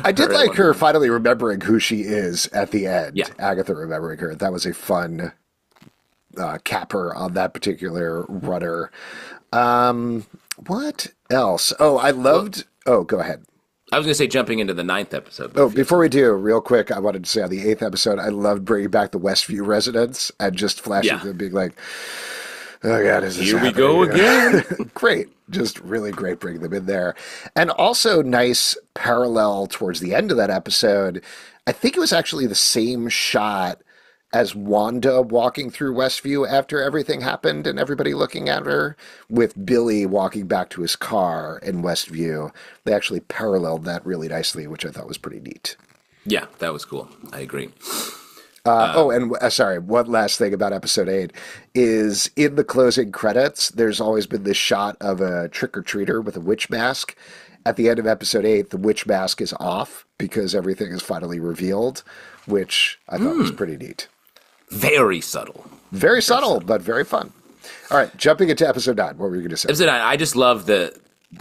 I did her like one. her finally remembering who she is at the end. Yeah. Agatha remembering her. That was a fun capper on that particular runner. What else? Oh, I loved. Oh, go ahead. I was going to say jumping into the 9th episode. Oh, before we do, real quick, I wanted to say on the 8th episode, I loved bringing back the Westview residents and just flashing Yeah. them being like, oh, God, is this Here we happening? go again. Great. Just really great bringing them in there. And also nice parallel towards the end of that episode. I think it was actually the same shot as Wanda walking through Westview after everything happened and everybody looking at her, with Billy walking back to his car in Westview. They actually paralleled that really nicely, which I thought was pretty neat. Yeah, that was cool. I agree. Sorry, one last thing about episode 8 is in the closing credits, there's always been this shot of a trick-or-treater with a witch mask. At the end of episode 8, the witch mask is off because everything is finally revealed, which I thought was pretty neat. Very subtle. Very subtle, but very fun. All right, jumping into episode 9, what were you going to say? Episode 9, I just love the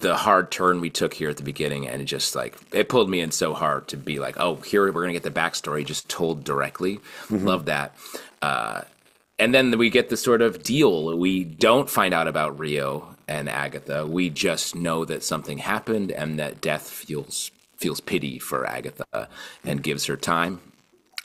hard turn we took here at the beginning, and it just it pulled me in so hard to be like, oh, here we're gonna get the backstory just told directly. Love that. And then we get the sort of deal. We don't find out about Rio and Agatha. We just know that something happened and that Death feels pity for Agatha and gives her time.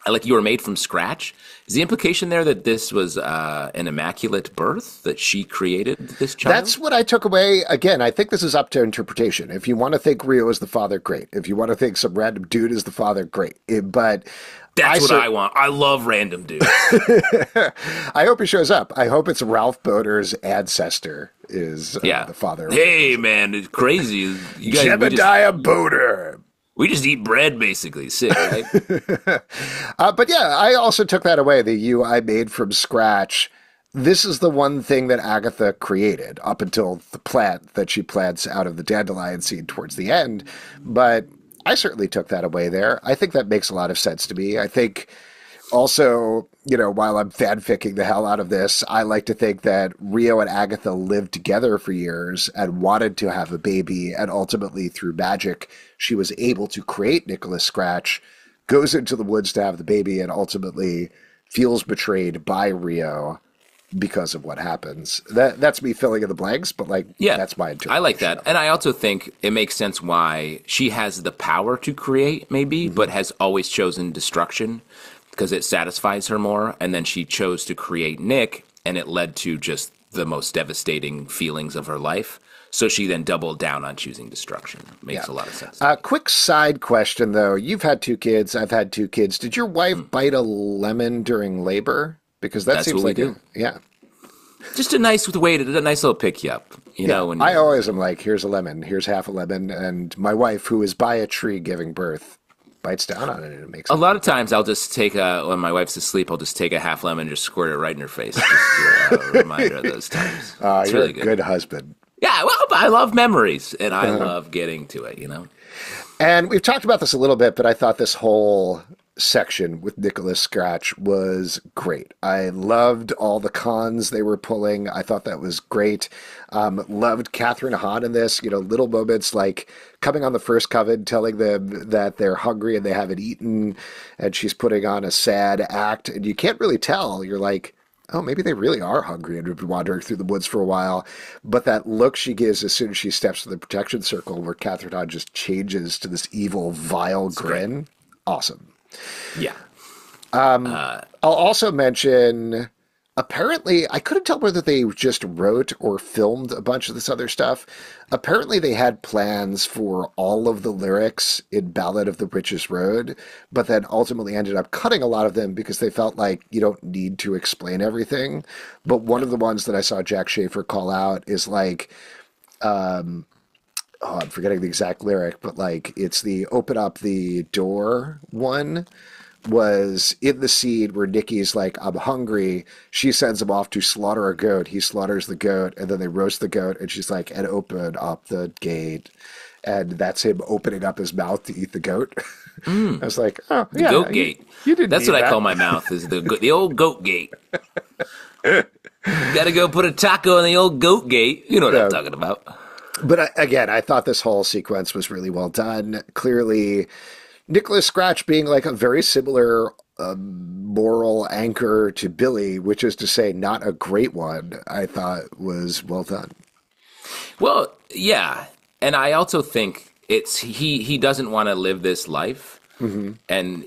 I like you were made from scratch. Is the implication there that this was an immaculate birth, that she created this child? That's what I took away. Again, I think this is up to interpretation. If you want to think Rio is the father, great. If you want to think some random dude is the father, great. But that's what I want. I love random dudes. I hope he shows up. I hope it's Ralph Boder's ancestor is the father. Hey, man, it's crazy. You guys, Jebediah Boder. We just eat bread, basically. Sick, right? But yeah, I also took that away. I made from scratch. This is the one thing that Agatha created up until the plant that she plants out of the dandelion seed towards the end. But I certainly took that away there. I think that makes a lot of sense to me. I think also, while I'm fanficking the hell out of this, I like to think that Rio and Agatha lived together for years and wanted to have a baby, and ultimately through magic, she was able to create Nicholas Scratch, goes into the woods to have the baby, and ultimately feels betrayed by Rio because of what happens. That's me filling in the blanks, but that's my interpretation. I like that. And I also think it makes sense why she has the power to create, maybe, but has always chosen destruction, because it satisfies her more, and then she chose to create Nick, and it led to just the most devastating feelings of her life. So she then doubled down on choosing destruction. Makes a lot of sense. Quick side question, though. You've had 2 kids. I've had 2 kids. Did your wife bite a lemon during labor? Because that's seems like do. Just a nice way a nice little pick you up. You know. When I always am like, here's a lemon, here's half a lemon, and my wife, who is by a tree giving birth, bites down on it and it makes a lot of times I'll just take when my wife's asleep, I'll just take a half lemon and just squirt it right in her face. Just to remind her of those times. It's you're really a good husband. Yeah, well, I love memories and I love getting to it, And we've talked about this a little bit, but I thought this whole section with Nicholas Scratch was great. I loved all the cons they were pulling. I thought that was great. Loved Catherine Hahn in this, little moments like coming on the first coven, telling them that they're hungry and they haven't eaten, and she's putting on a sad act, and you can't really tell. You're like, oh, maybe they really are hungry and have been wandering through the woods for a while. But that look she gives as soon as she steps to the protection circle, where Catherine Hahn just changes to this evil, vile grin. Great. Awesome. Yeah. I'll also mention, apparently, I couldn't tell whether they just wrote or filmed a bunch of this other stuff. Apparently, they had plans for all of the lyrics in Ballad of the Witch's Road, but then ultimately ended up cutting a lot of them because they felt like you don't need to explain everything. But one of the ones that I saw Jack Schaefer call out is like, I'm forgetting the exact lyric, but it's the open up the door one was in the scene where Nikki's like, I'm hungry. She sends him off to slaughter a goat. He slaughters the goat, and then they roast the goat, and she's like, and open up the gate. And that's him opening up his mouth to eat the goat. I was like, oh, the goat gate. You didn't That's what I call my mouth, is the old goat gate. Got to go put a taco in the old goat gate. You know what I'm talking about. But again, I thought this whole sequence was really well done. Clearly, Nicholas Scratch being like a very similar moral anchor to Billy, which is to say not a great one, I thought was well done. Well, yeah. And I also think it's he doesn't want to live this life. Mm-hmm. And,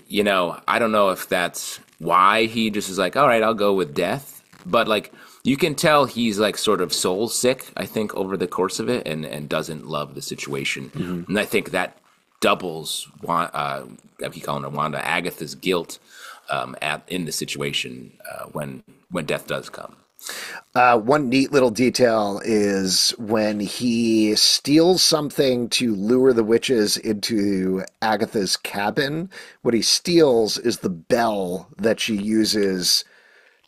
I don't know if that's why he just is like, all right, I'll go with death. But you can tell he's sort of soul sick, I think, over the course of it and doesn't love the situation. Mm-hmm. And I think that doubles, I keep calling her Wanda, Agatha's guilt in the situation when death does come. One neat little detail is when he steals something to lure the witches into Agatha's cabin, what he steals is the bell that she uses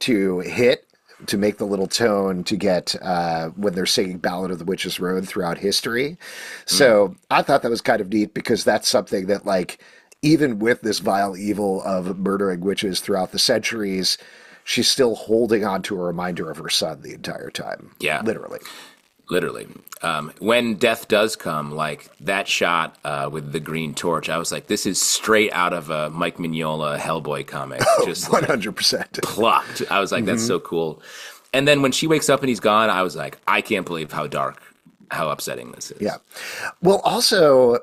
to hit to make the little tone to get when they're singing Ballad of the Witch's Road throughout history. So I thought that was kind of neat because that's something that, like, even with this vile evil of murdering witches throughout the centuries, she's still holding on to a reminder of her son the entire time. Yeah. Literally. Literally. When death does come, like that shot with the green torch, I was like, this is straight out of a Mike Mignola Hellboy comic. Just 100%. Like, plucked. I was like, that's so cool. And then when she wakes up and he's gone, I was like, I can't believe how dark, how upsetting this is. Yeah. Well, also,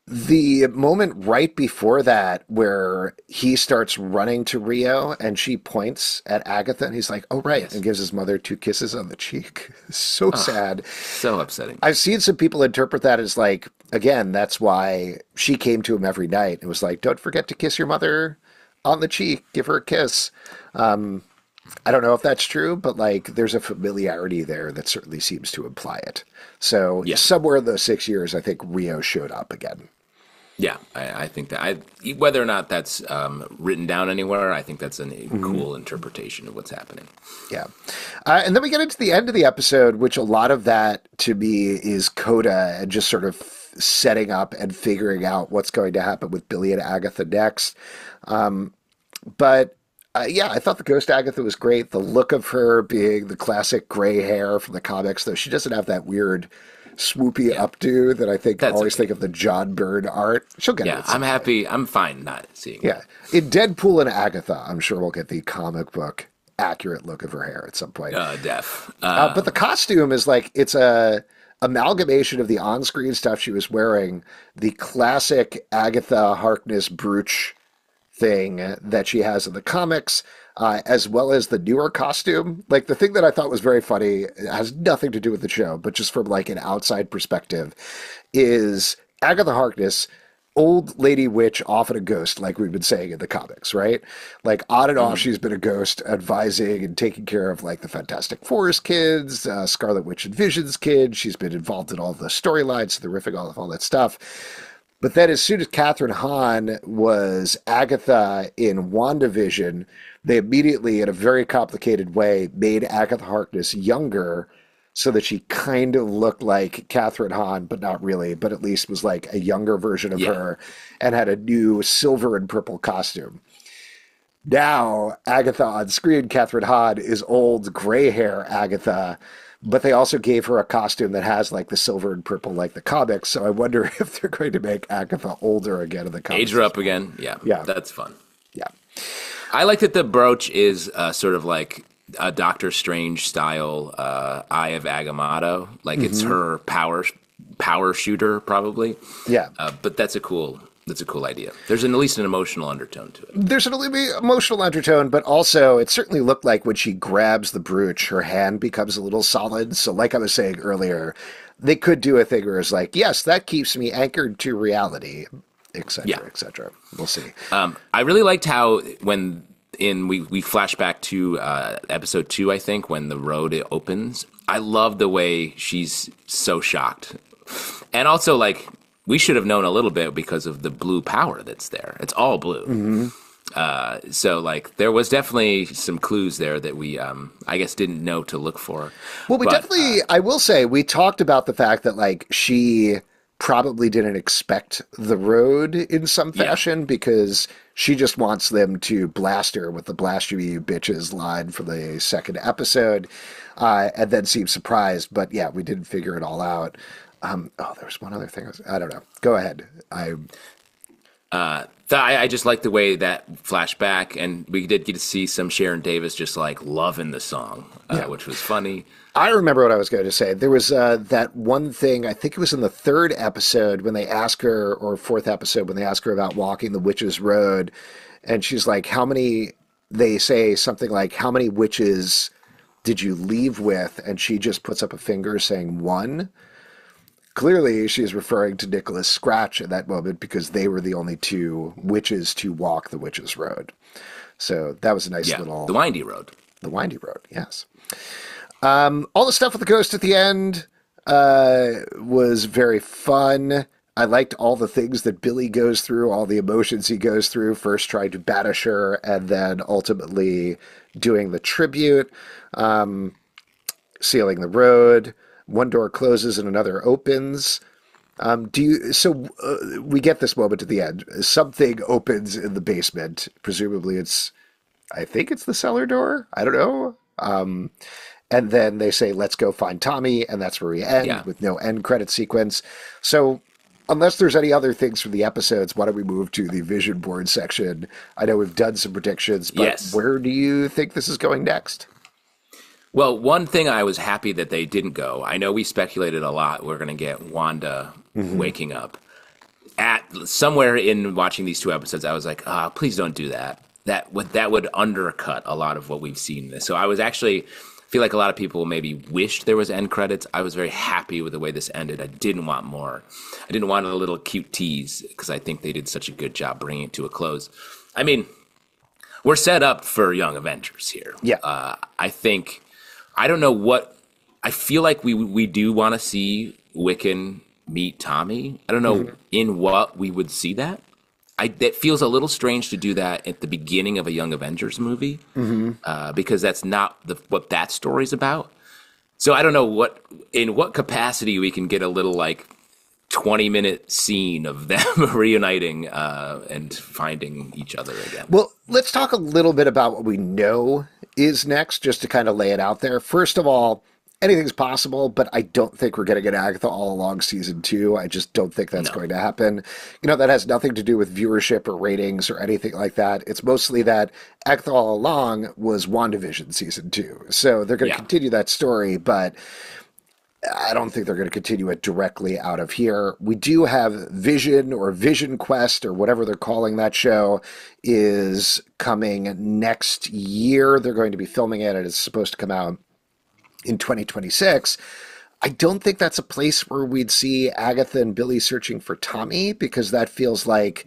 the moment right before that where he starts running to Rio and she points at Agatha and he's like, oh, right, Yes. and gives his mother 2 kisses on the cheek. So sad. So upsetting. I've seen some people interpret that as like, again, that's why she came to him every night. It was like, don't forget to kiss your mother on the cheek. Give her a kiss. I don't know if that's true, but like there's a familiarity there that certainly seems to imply it. So somewhere in those 6 years, I think Rio showed up again. Yeah, I think that whether or not that's written down anywhere, I think that's a cool interpretation of what's happening. Yeah. And then we get into the end of the episode, which a lot of that to me is Coda and just sort of setting up and figuring out what's going to happen with Billy and Agatha next. But I thought the Ghost Agatha was great. The look of her being the classic gray hair from the comics, though she doesn't have that weird swoopy updo that I think always think of the John Byrne art. She'll get it. Yeah, I'm happy. I'm fine not seeing it. Yeah. In Deadpool and Agatha, I'm sure we'll get the comic book accurate look of her hair at some point. But the costume is like, it's a amalgamation of the on-screen stuff she was wearing, the classic Agatha Harkness brooch thing that she has in the comics, as well as the newer costume. Like the thing that I thought was very funny, it has nothing to do with the show, but just from like an outside perspective, is Agatha Harkness, old lady witch, often a ghost, like we've been saying in the comics, right? Like on and off, she's been a ghost advising and taking care of like the Fantastic Four's kids, Scarlet Witch and Vision's kids. She's been involved in all the storylines, the riffing, all that stuff. But then as soon as Catherine Hahn was Agatha in WandaVision, they immediately, in a very complicated way, made Agatha Harkness younger so that she kind of looked like Catherine Hahn, but not really, but at least was like a younger version of her and had a new silver and purple costume. Now, Agatha on screen, Catherine Hahn, is old gray hair Agatha, but they also gave her a costume that has like the silver and purple like the comics. So I wonder if they're going to make Agatha older again in the comics. Age her up again. Yeah. That's fun. Yeah. I like that the brooch is sort of like a Doctor Strange style Eye of Agamotto. Like it's her power shooter probably. Yeah. But that's a cool idea. There's at least an emotional undertone to it. There's an emotional undertone, but also it certainly looked like when she grabs the brooch, her hand becomes a little solid. So like I was saying earlier, they could do a thing where it's like, yes, that keeps me anchored to reality, et cetera, et cetera. We'll see. I really liked how when we flash back to episode 2, I think, when the road opens. I love the way she's so shocked. And also, like, we should have known a little bit because of the blue power that's there. It's all blue. So, like, there was definitely some clues there that we, I guess, didn't know to look for. Well, I will say, we talked about the fact that, like, she probably didn't expect the road in some fashion because she just wants them to blast her with the blast you bitches line from the second episode and then seem surprised. But, yeah, we didn't figure it all out. There was one other thing. I don't know. Go ahead. I just like the way that flashed back, and we did get to see some Sharon Davis just like loving the song, which was funny. I remember what I was going to say. There was that one thing, I think it was in the 3rd episode when they ask her, or 4th episode when they ask her about walking the witch's road, and she's like, they say something like, how many witches did you leave with? And she just puts up a finger saying 1. Clearly, she's referring to Nicholas Scratch at that moment because they were the only 2 witches to walk the witch's road. So that was a nice little... the windy road. The windy road, yes. All the stuff with the ghost at the end was very fun. I liked all the things that Billy goes through, all the emotions he goes through, first trying to banish her and then ultimately doing the tribute, sealing the road. One door closes and another opens. We get this moment at the end. Something opens in the basement. Presumably I think it's the cellar door. I don't know. And then they say, let's go find Tommy. And that's where we end with no end credit sequence. So unless there's any other things from the episodes, why don't we move to the vision board section? I know we've done some predictions, but where do you think this is going next? Well, one thing I was happy that they didn't go. I know we speculated a lot. We're going to get Wanda waking up. Somewhere in watching these two episodes, I was like, please don't do that. That would undercut a lot of what we've seen. So I was actually feel like a lot of people maybe wished there was end credits. I was very happy with the way this ended. I didn't want more. I didn't want a little cute tease because I think they did such a good job bringing it to a close. I mean, we're set up for Young Avengers here. Yeah. I don't know what – I feel like we do want to see Wiccan meet Tommy. I don't know in what we would see that. It feels a little strange to do that at the beginning of a Young Avengers movie because that's not what that story's about. So I don't know in what capacity we can get a little like 20-minute scene of them reuniting and finding each other again. Well, let's talk a little bit about what we know is next, just to kind of lay it out there. First of all, anything's possible, but I don't think we're going to get Agatha all along season 2. I just don't think that's going to happen. That has nothing to do with viewership or ratings or anything like that. It's mostly that Agatha all along was WandaVision season 2. So they're going to continue that story, but I don't think they're going to continue it directly out of here. We do have Vision or Vision Quest or whatever they're calling that show is coming next year. They're going to be filming it, and it's supposed to come out in 2026. I don't think that's a place where we'd see Agatha and Billy searching for Tommy, because that feels like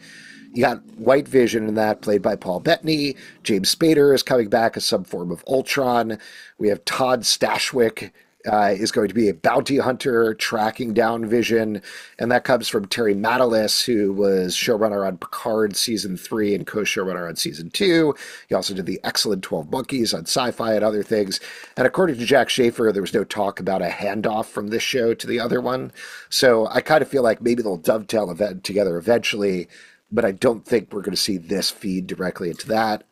you got White Vision in that, played by Paul Bettany. James Spader is coming back as some form of Ultron. We have Todd Stashwick is going to be a bounty hunter tracking down Vision, and that comes from Terry Matalis, who was showrunner on Picard season 3 and co-showrunner on season 2. He also did the excellent 12 Monkeys on Sci-Fi and other things. And according to Jack Schaefer, there was no talk about a handoff from this show to the other one. So I kind of feel like maybe they'll dovetail together eventually, but I don't think we're going to see this feed directly into that.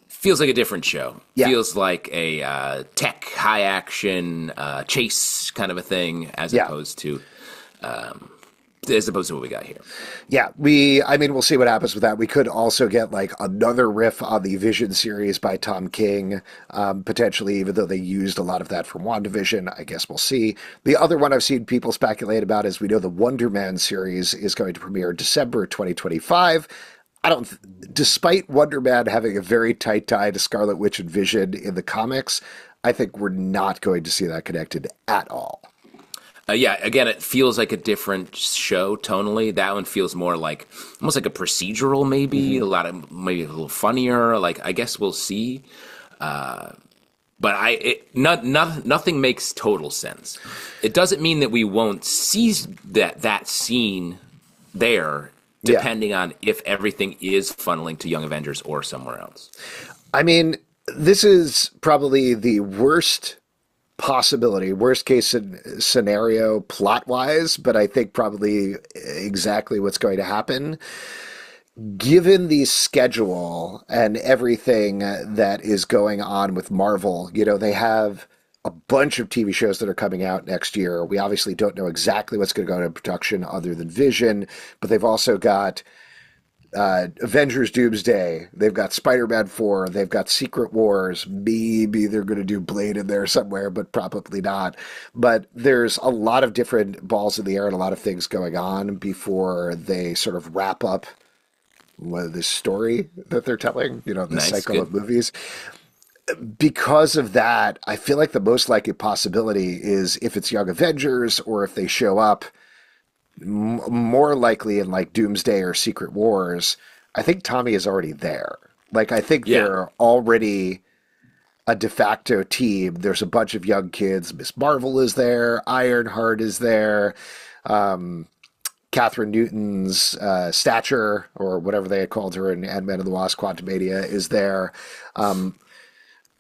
Feels like a different show. Yeah. Feels like a tech, high action, chase kind of a thing, as opposed to what we got here. Yeah, we'll see what happens with that. We could also get like another riff on the Vision series by Tom King, potentially, even though they used a lot of that from WandaVision. I guess we'll see. The other one I've seen people speculate about is we know the Wonder Man series is going to premiere December 2025. Despite Wonder Man having a very tight tie to Scarlet Witch and Vision in the comics, I think we're not going to see that connected at all. Again, it feels like a different show tonally. That one feels more like almost like a procedural, maybe maybe a little funnier. Like, I guess we'll see. But nothing makes total sense. It doesn't mean that we won't see that scene there, depending on if everything is funneling to Young Avengers or somewhere else. I mean, this is probably the worst case scenario plot-wise, but I think probably exactly what's going to happen. Given the schedule and everything that is going on with Marvel, they have a bunch of TV shows that are coming out next year. We obviously don't know exactly what's going to go into production other than Vision, but they've also got Avengers Doomsday. They've got Spider-Man 4. They've got Secret Wars. Maybe they're going to do Blade in there somewhere, but probably not. But there's a lot of different balls in the air and a lot of things going on before they sort of wrap up the story that they're telling, the cycle of movies. Because of that, I feel like the most likely possibility is if it's Young Avengers or if they show up more likely in like Doomsday or Secret Wars. I think Tommy is already there. Like, I think they're already a de facto team. There's a bunch of young kids. Miss Marvel is there. Ironheart is there. Catherine Newton's stature, or whatever they had called her in Ant-Man and the Wasp: Quantumania, is there.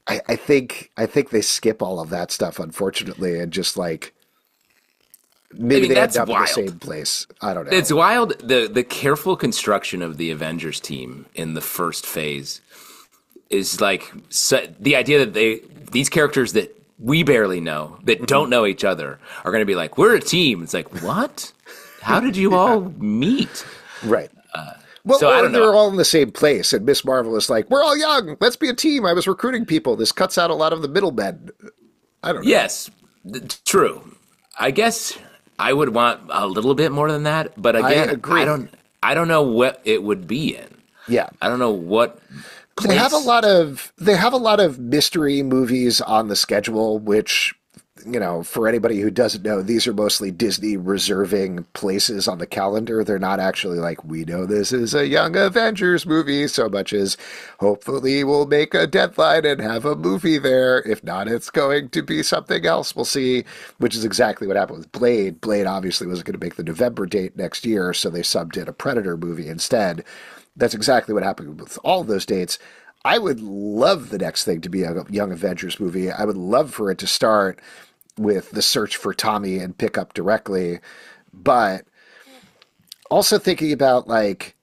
I think they skip all of that stuff, unfortunately, and just like maybe they end up in the same place. I don't know. It's wild. The careful construction of the Avengers team in the first phase is like the idea that these characters that we barely know, that don't know each other, are going to be like, we're a team. It's like, what? How did you all meet? Right. Well, so I don't know. They're all in the same place, and Miss Marvel is like, we're all young. Let's be a team. I was recruiting people. This cuts out a lot of the middlemen. I don't know. Yes, true. I guess I would want a little bit more than that, but again, I don't know what it would be in. Yeah. I don't know what place. They have a lot of mystery movies on the schedule, which, you know, for anybody who doesn't know, these are mostly Disney reserving places on the calendar. They're not actually like, we know this is a Young Avengers movie, so much as hopefully we'll make a deadline and have a movie there. If not, it's going to be something else. We'll see, which is exactly what happened with Blade. Blade obviously wasn't going to make the November date next year, so they subbed in a Predator movie instead. That's exactly what happened with all of those dates. I would love the next thing to be a Young Avengers movie. I would love for it to start with the search for Tommy and pick up directly. But also thinking about, like,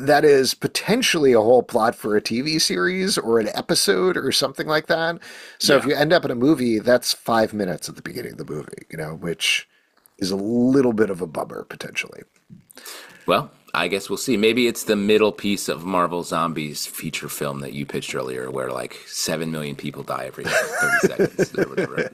that is potentially a whole plot for a TV series or an episode or something like that. So if you end up in a movie, that's 5 minutes at the beginning of the movie, you know, which is a little bit of a bummer potentially. Well, I guess we'll see. Maybe it's the middle piece of Marvel Zombies feature film that you pitched earlier, where like 7 million people die every 30 seconds or whatever.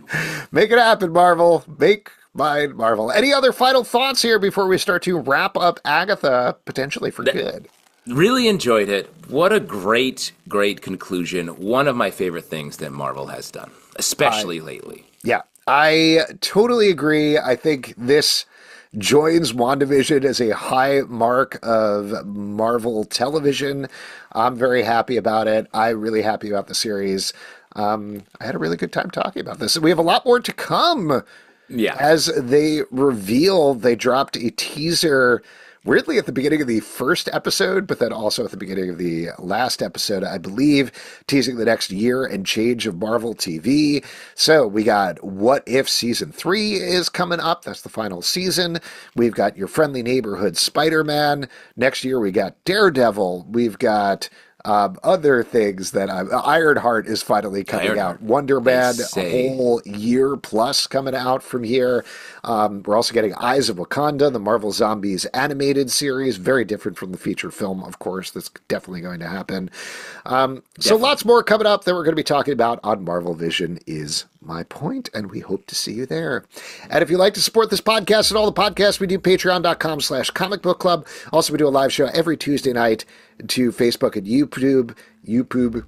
Make it happen, Marvel. Make mine, Marvel. Any other final thoughts here before we start to wrap up Agatha, potentially for good? Really enjoyed it. What a great, great conclusion. One of my favorite things that Marvel has done, especially lately. Yeah, I totally agree. I think this joins WandaVision as a high mark of Marvel television. I'm very happy about it. I'm really happy about the series. I had a really good time talking about this. We have a lot more to come. Yeah. As they reveal, they dropped a teaser weirdly at the beginning of the first episode, but then also at the beginning of the last episode, I believe, teasing the next year and change of Marvel TV. So we got What If Season 3 is coming up. That's the final season. We've got Your Friendly Neighborhood Spider-Man. Next year we got Daredevil. We've got other things that Ironheart is finally coming out. Wonder Man, a whole year plus coming out from here. We're also getting Eyes of Wakanda, the Marvel Zombies animated series, very different from the feature film, of course. That's definitely going to happen. So lots more coming up that we're going to be talking about on Marvel Vision is my point, and we hope to see you there. And if you'd like to support this podcast and all the podcasts we do, patreon.com/comicbookclub. Also, we do a live show every Tuesday night to Facebook and YouTube.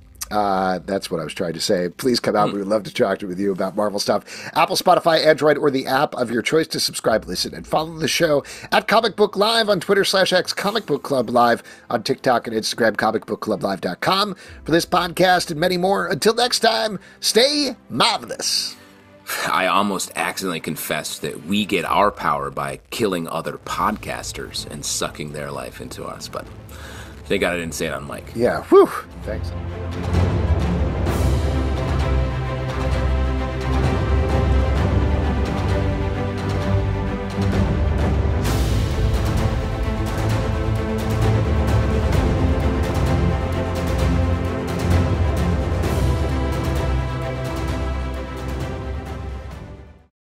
That's what I was trying to say. Please come out. We would love to talk with you about Marvel stuff. Apple, Spotify, Android, or the app of your choice to subscribe, listen, and follow the show at Comic Book Live on Twitter/X, Comic Book Club Live on TikTok and Instagram, comicbookclublive.com for this podcast and many more. Until next time, stay marvelous. I almost accidentally confessed that we get our power by killing other podcasters and sucking their life into us, but thank God I didn't say it on mic. Yeah, whew. Thanks.